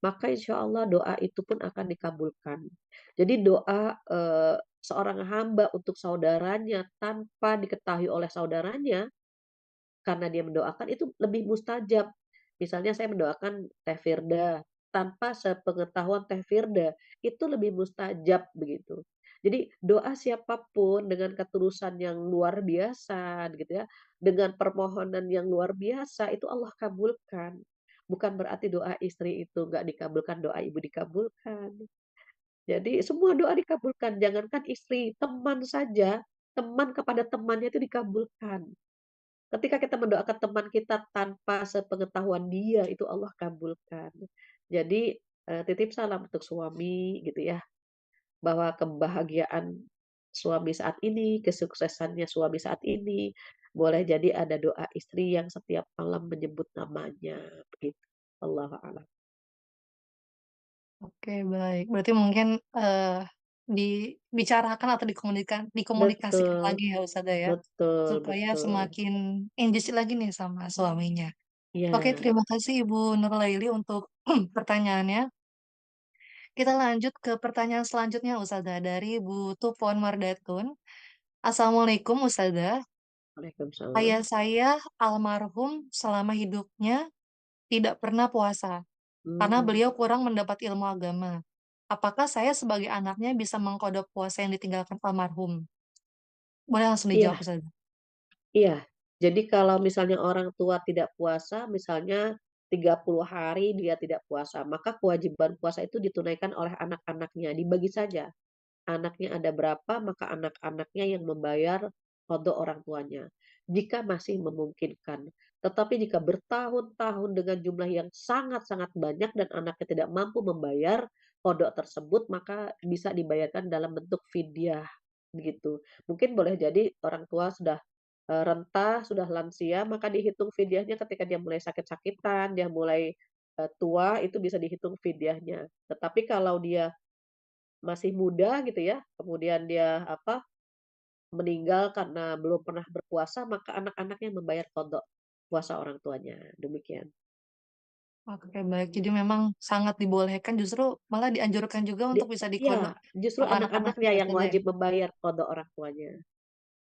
Maka insya Allah doa itu pun akan dikabulkan. Jadi doa seorang hamba untuk saudaranya tanpa diketahui oleh saudaranya, karena dia mendoakan itu lebih mustajab. Misalnya saya mendoakan Teh Firda, tanpa sepengetahuan Teh Firda, itu lebih mustajab begitu. Jadi doa siapapun dengan ketulusan yang luar biasa gitu ya, dengan permohonan yang luar biasa itu Allah kabulkan. Bukan berarti doa istri itu nggak dikabulkan, doa ibu dikabulkan. Jadi semua doa dikabulkan, jangankan istri, teman saja, teman kepada temannya itu dikabulkan. Ketika kita mendoakan teman kita tanpa sepengetahuan dia, itu Allah kabulkan. Jadi, titip salam untuk suami gitu ya, bahwa kebahagiaan suami saat ini, kesuksesannya suami saat ini, boleh jadi ada doa istri yang setiap malam menyebut namanya, begitu. Allahu a'lam. Oke, baik. Berarti mungkin, dibicarakan atau dikomunikasikan Betul, lagi ya Ustazah ya, betul supaya betul. semakin engage lagi nih sama suaminya. Oke, Iya, terima kasih Ibu Nurlaili untuk pertanyaannya. Kita lanjut ke pertanyaan selanjutnya Ustazah, dari Bu Tufon Mardatun. Assalamualaikum Ustazah, waalaikumsalam. ayah saya almarhum selama hidupnya tidak pernah puasa, karena Mmm, beliau kurang mendapat ilmu agama. Apakah saya sebagai anaknya bisa mengkodok puasa yang ditinggalkan almarhum? Boleh langsung dijawab, iya. Ustazah. Iya, jadi kalau misalnya orang tua tidak puasa, misalnya 30 hari dia tidak puasa, maka kewajiban puasa itu ditunaikan oleh anak-anaknya, dibagi saja. Anaknya ada berapa, maka anak-anaknya yang membayar qada orang tuanya, jika masih memungkinkan. Tetapi jika bertahun-tahun dengan jumlah yang sangat-sangat banyak dan anaknya tidak mampu membayar qada tersebut, maka bisa dibayarkan dalam bentuk fidyah, begitu. Mungkin boleh jadi orang tua sudah renta, sudah lansia, maka dihitung fidyahnya ketika dia mulai sakit-sakitan, dia mulai, tua, itu bisa dihitung fidyahnya. Tetapi kalau dia masih muda gitu ya, kemudian dia meninggal karena belum pernah berpuasa, maka anak-anaknya membayar qada puasa orang tuanya, demikian. Oke, baik. Jadi memang sangat dibolehkan, justru malah dianjurkan juga Di untuk bisa iya, dikodok justru sama anak-anaknya anak-anaknya ya, yang Ustazah, ya? wajib membayar qada orang tuanya.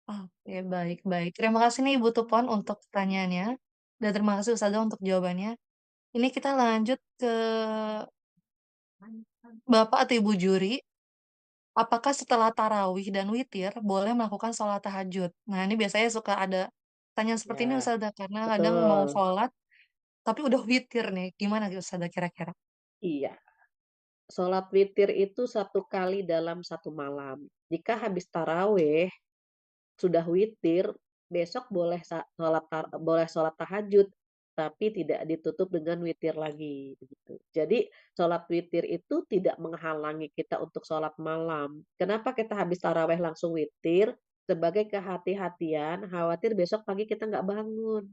Oke, baik baik. Terima kasih nih Ibu Tupon untuk pertanyaannya, dan terima kasih Ustazah untuk jawabannya. Ini kita lanjut ke Bapak atau Ibu juri. Apakah setelah tarawih dan witir boleh melakukan sholat tahajud? Nah, ini biasanya suka ada pertanyaan seperti ini Ya, Ustazah, karena kadang mau betul. sholat tapi udah witir nih. Gimana gitu Ustazah kira-kira? Iya, sholat witir itu satu kali dalam satu malam. Jika habis tarawih sudah witir, besok boleh boleh sholat tahajud, tapi tidak ditutup dengan witir lagi, begitu. Jadi sholat witir itu tidak menghalangi kita untuk sholat malam. Kenapa kita habis taraweh langsung witir? Sebagai kehati-hatian, khawatir besok pagi kita nggak bangun.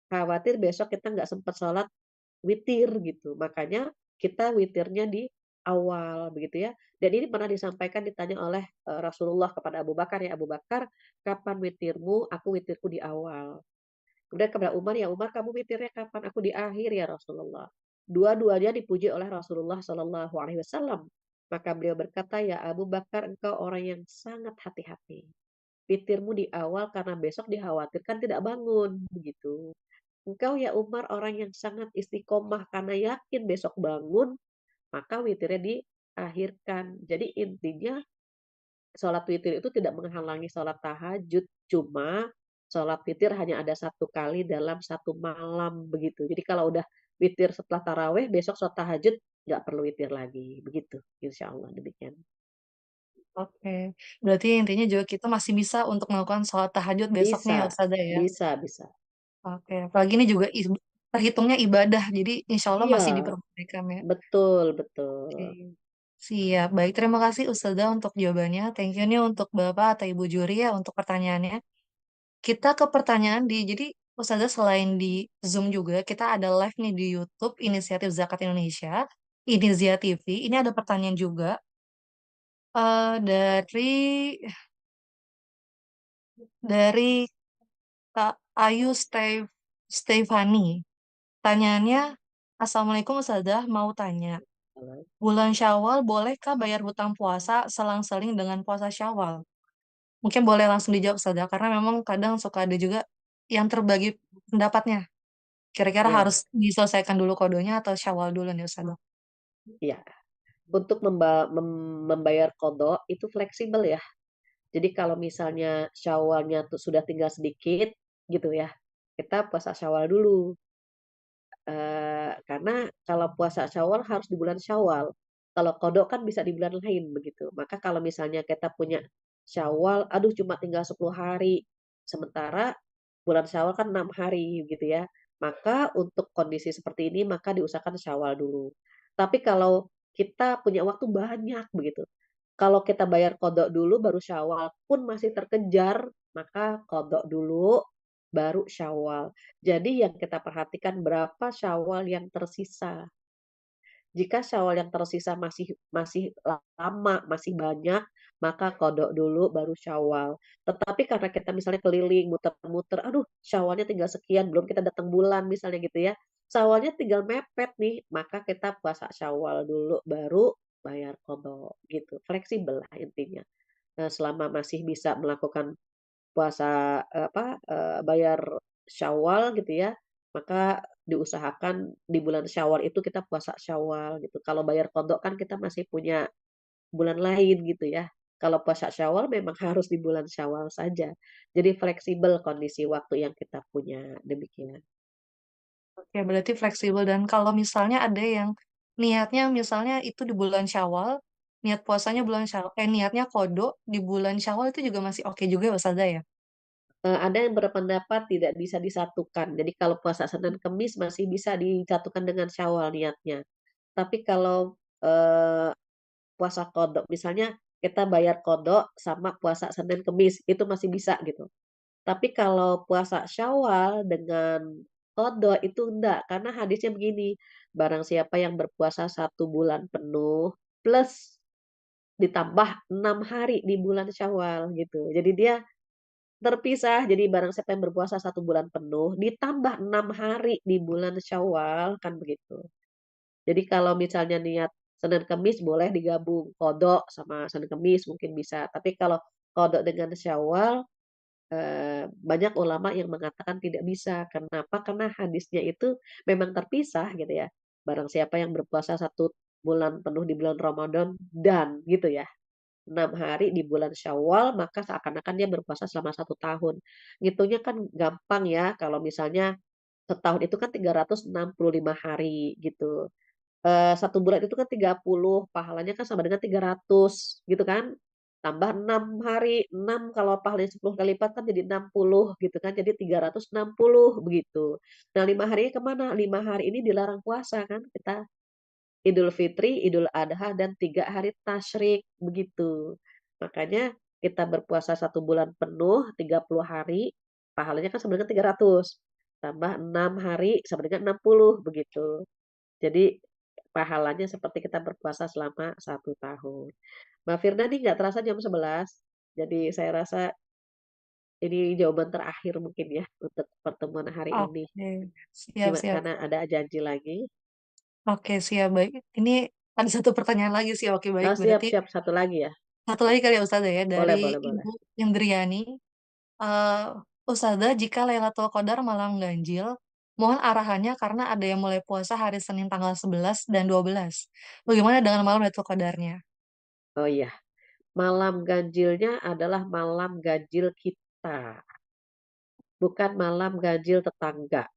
Khawatir besok kita nggak sempat sholat witir gitu. Makanya kita witirnya di awal begitu ya. Dan ini pernah disampaikan ditanya oleh Rasulullah kepada Abu Bakar, ya Abu Bakar, kapan witirmu? Aku witirku di awal. Kemudian kepada Umar, ya Umar, kamu witirnya kapan? Aku di akhir ya Rasulullah. Dua-duanya dipuji oleh Rasulullah Shallallahu Alaihi Wasallam. Maka beliau berkata, ya Abu Bakar, engkau orang yang sangat hati-hati. Witirmu di awal karena besok dikhawatirkan tidak bangun, begitu. Engkau ya Umar orang yang sangat istiqomah karena yakin besok bangun, maka witirnya diakhirkan. Jadi intinya sholat witir itu tidak menghalangi sholat tahajud, cuma sholat witir hanya ada satu kali dalam satu malam begitu. Jadi kalau udah witir setelah taraweh, besok sholat tahajud nggak perlu witir lagi, begitu. Insya Allah demikian. Oke, berarti intinya juga kita masih bisa untuk melakukan sholat tahajud besoknya Bisa, ya Ustazah ya? bisa, bisa. Oke, apalagi ini juga terhitungnya ibadah, jadi insya Allah Iya, masih diperbolehkan ya. betul, Oke, betul. siap. Baik, terima kasih Ustazah untuk jawabannya. Thank you nih untuk Bapak atau Ibu juri ya untuk pertanyaannya. Kita ke pertanyaan jadi Ustazah selain di Zoom juga, kita ada live nih di YouTube Inisiatif Zakat Indonesia, Inizia TV. Ini ada pertanyaan juga dari Kak Ayu Stefani. Pertanyaannya, Assalamualaikum Ustazah, mau tanya, bulan Syawal bolehkah bayar hutang puasa selang-seling dengan puasa Syawal? Mungkin boleh langsung dijawab Ustazah, karena memang kadang suka ada juga yang terbagi pendapatnya. Kira-kira Ya, harus diselesaikan dulu kodonya atau Syawal dulu nih Ustazah? Iya, untuk membayar qadha itu fleksibel ya. Jadi kalau misalnya Syawalnya tuh sudah tinggal sedikit gitu ya, kita puasa Syawal dulu. Karena kalau puasa Syawal harus di bulan Syawal. Kalau qadha kan bisa di bulan lain begitu. Maka kalau misalnya kita punya Syawal, aduh cuma tinggal 10 hari, sementara bulan Syawal kan 6 hari gitu ya. Maka untuk kondisi seperti ini maka diusahakan Syawal dulu. Tapi kalau kita punya waktu banyak begitu, kalau kita bayar kodok dulu baru Syawal pun masih terkejar, maka kodok dulu baru Syawal. Jadi yang kita perhatikan berapa Syawal yang tersisa. Jika Syawal yang tersisa masih masih lama, masih banyak, maka kodok dulu baru Syawal. Tetapi karena kita misalnya keliling, muter-muter, aduh Syawalnya tinggal sekian, belum kita datang bulan misalnya gitu ya. Syawalnya tinggal mepet nih, maka kita puasa Syawal dulu baru bayar kodok gitu. Fleksibel lah intinya. Selama masih bisa melakukan puasa bayar Syawal gitu ya, maka diusahakan di bulan Syawal itu kita puasa Syawal gitu. Kalau bayar kodok kan kita masih punya bulan lain gitu ya. Kalau puasa Syawal memang harus di bulan Syawal saja. Jadi fleksibel kondisi waktu yang kita punya, demikian. Oke, berarti fleksibel dan kalau misalnya ada yang niatnya misalnya itu di bulan Syawal, niat puasanya bulan Syawal, niatnya qadha di bulan Syawal itu juga masih oke juga ya Ustazah ya? Ada yang berpendapat tidak bisa disatukan. Jadi kalau puasa Senin Kemis masih bisa disatukan dengan Syawal niatnya. Tapi kalau, puasa qadha, misalnya kita bayar qadha sama puasa Senin Kemis, itu masih bisa gitu. Tapi kalau puasa Syawal dengan qadha itu enggak, karena hadisnya begini, barang siapa yang berpuasa 1 bulan penuh plus ditambah 6 hari di bulan Syawal gitu. Jadi dia terpisah, jadi barang siapa yang berpuasa 1 bulan penuh ditambah 6 hari di bulan Syawal, kan begitu. Jadi kalau misalnya niat Senin Kemis boleh digabung, qadha sama Senin Kemis mungkin bisa. Tapi kalau qadha dengan Syawal, banyak ulama yang mengatakan tidak bisa. Kenapa? Karena hadisnya itu memang terpisah gitu ya. Barang siapa yang berpuasa 1 bulan penuh di bulan Ramadan dan gitu ya, 6 hari di bulan Syawal, maka seakan-akan dia berpuasa selama 1 tahun. Ngitungnya kan gampang ya, kalau misalnya setahun itu kan 365 hari gitu. 1 bulan itu kan 30, pahalanya kan sama dengan 300 gitu kan. Tambah 6 hari, 6 kalau pahalanya 10 kali lipat kan jadi 60 gitu kan, jadi 360 begitu. Nah 5 harinya kemana? 5 hari ini dilarang puasa kan kita, Idul Fitri, Idul Adha, dan 3 hari tasyrik, begitu. Makanya kita berpuasa 1 bulan penuh, 30 hari, pahalanya kan sama dengan 300, tambah 6 hari sama dengan 60, begitu. Jadi pahalanya seperti kita berpuasa selama 1 tahun. Mbak Firda nih nggak terasa jam 11, jadi saya rasa ini jawaban terakhir mungkin ya untuk pertemuan hari ini. Oke, siap siap. Karena ada janji lagi. Oke, siap, baik. Ini ada satu pertanyaan lagi sih, oke baik. Oh, siap, Berarti siap. Satu lagi ya? satu lagi kali ya Ustazah ya, Boleh, dari boleh, boleh. Ibu Indriani. Eh Ustazah, jika Lailatul Qadar malam ganjil, mohon arahannya karena ada yang mulai puasa hari Senin tanggal 11 dan 12. Bagaimana dengan malam Lailatul Qadarnya? Oh iya, malam ganjilnya adalah malam ganjil kita, bukan malam ganjil tetangga.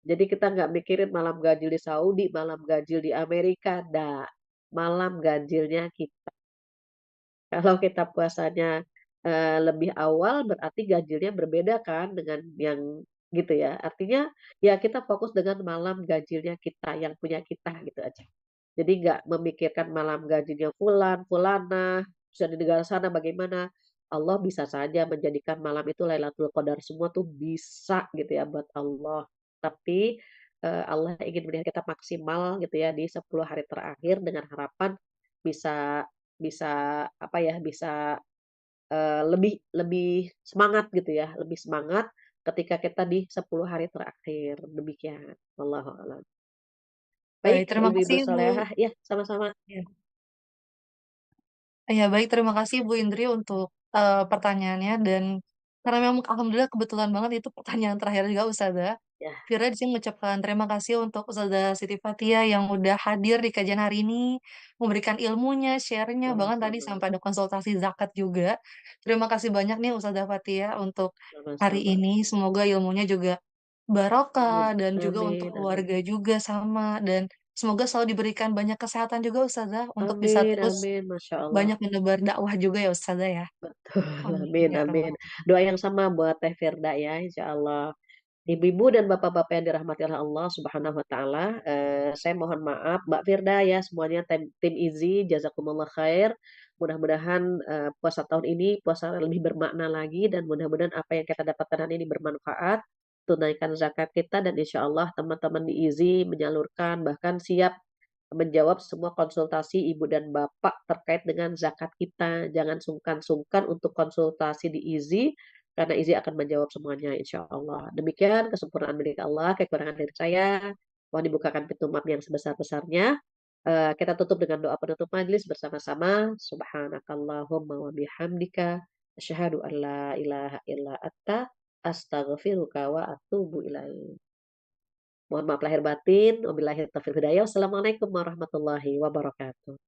Jadi kita nggak mikirin malam ganjil di Saudi, malam ganjil di Amerika, nggak. Malam ganjilnya kita. Kalau kita puasanya, lebih awal berarti ganjilnya berbeda kan dengan yang gitu ya. Artinya ya kita fokus dengan malam ganjilnya kita, yang punya kita gitu aja. Jadi nggak memikirkan malam ganjilnya fulan, fulanah, terus di negara sana bagaimana. Allah bisa saja menjadikan malam itu Lailatul Qadar, semua tuh bisa gitu ya buat Allah. Tapi, Allah ingin melihat kita maksimal gitu ya di 10 hari terakhir dengan harapan bisa bisa apa ya, bisa, lebih lebih semangat gitu ya, lebih semangat ketika kita di 10 hari terakhir, demikian. Wallahu a'lam. Baik, Baik, terima Ibu-ibu kasih Bu. sholehah, ya sama-sama. Ya. Ya, baik, terima kasih Bu Indri untuk pertanyaannya dan karena memang alhamdulillah kebetulan banget itu pertanyaan terakhir juga Ustazah. Ya, Vira di sini mengucapkan terima kasih untuk Ustazah Siti Fathia yang udah hadir di kajian hari ini, memberikan ilmunya, share-nya, bahkan tadi sama-sama, sampai ada konsultasi zakat juga. Terima kasih banyak nih Ustazah Fathia untuk hari sama-sama. ini. Semoga ilmunya juga Amin, barokah dan juga untuk amin, amin. keluarga juga sama, dan semoga selalu diberikan banyak kesehatan juga Ustazah untuk bisa Amin, terus amin, Masya Allah. banyak menebar dakwah juga ya Ustazah ya. Betul, Amin amin, ya amin. rabbal Doa yang sama buat Teh Firda ya, insya Allah. Ibu-ibu dan bapak-bapak yang dirahmati oleh Allah Subhanahu wa taala, saya mohon maaf Mbak Firda ya, semuanya tim IZI, jazakumullah khair. Mudah-mudahan puasa tahun ini puasa lebih bermakna lagi dan mudah-mudahan apa yang kita dapatkan hari ini bermanfaat. Tunaikan zakat kita dan insya Allah teman-teman di IZI menyalurkan bahkan siap menjawab semua konsultasi ibu dan bapak terkait dengan zakat kita. Jangan sungkan-sungkan untuk konsultasi di IZI karena Izzy akan menjawab semuanya insya Allah. Demikian kesempurnaan milik Allah, kekurangan dari saya. Mohon dibukakan pintu maaf yang sebesar-besarnya. Kita tutup dengan doa penutup majelis bersama-sama. Subhanakallahumma wa bihamdika. Asyhadu an la ilaha illa atta. Astaghfiruka wa atubu ilaih. Mohon maaf lahir batin. Wabillahi taufiq hidayah. Wassalamualaikum warahmatullahi wabarakatuh.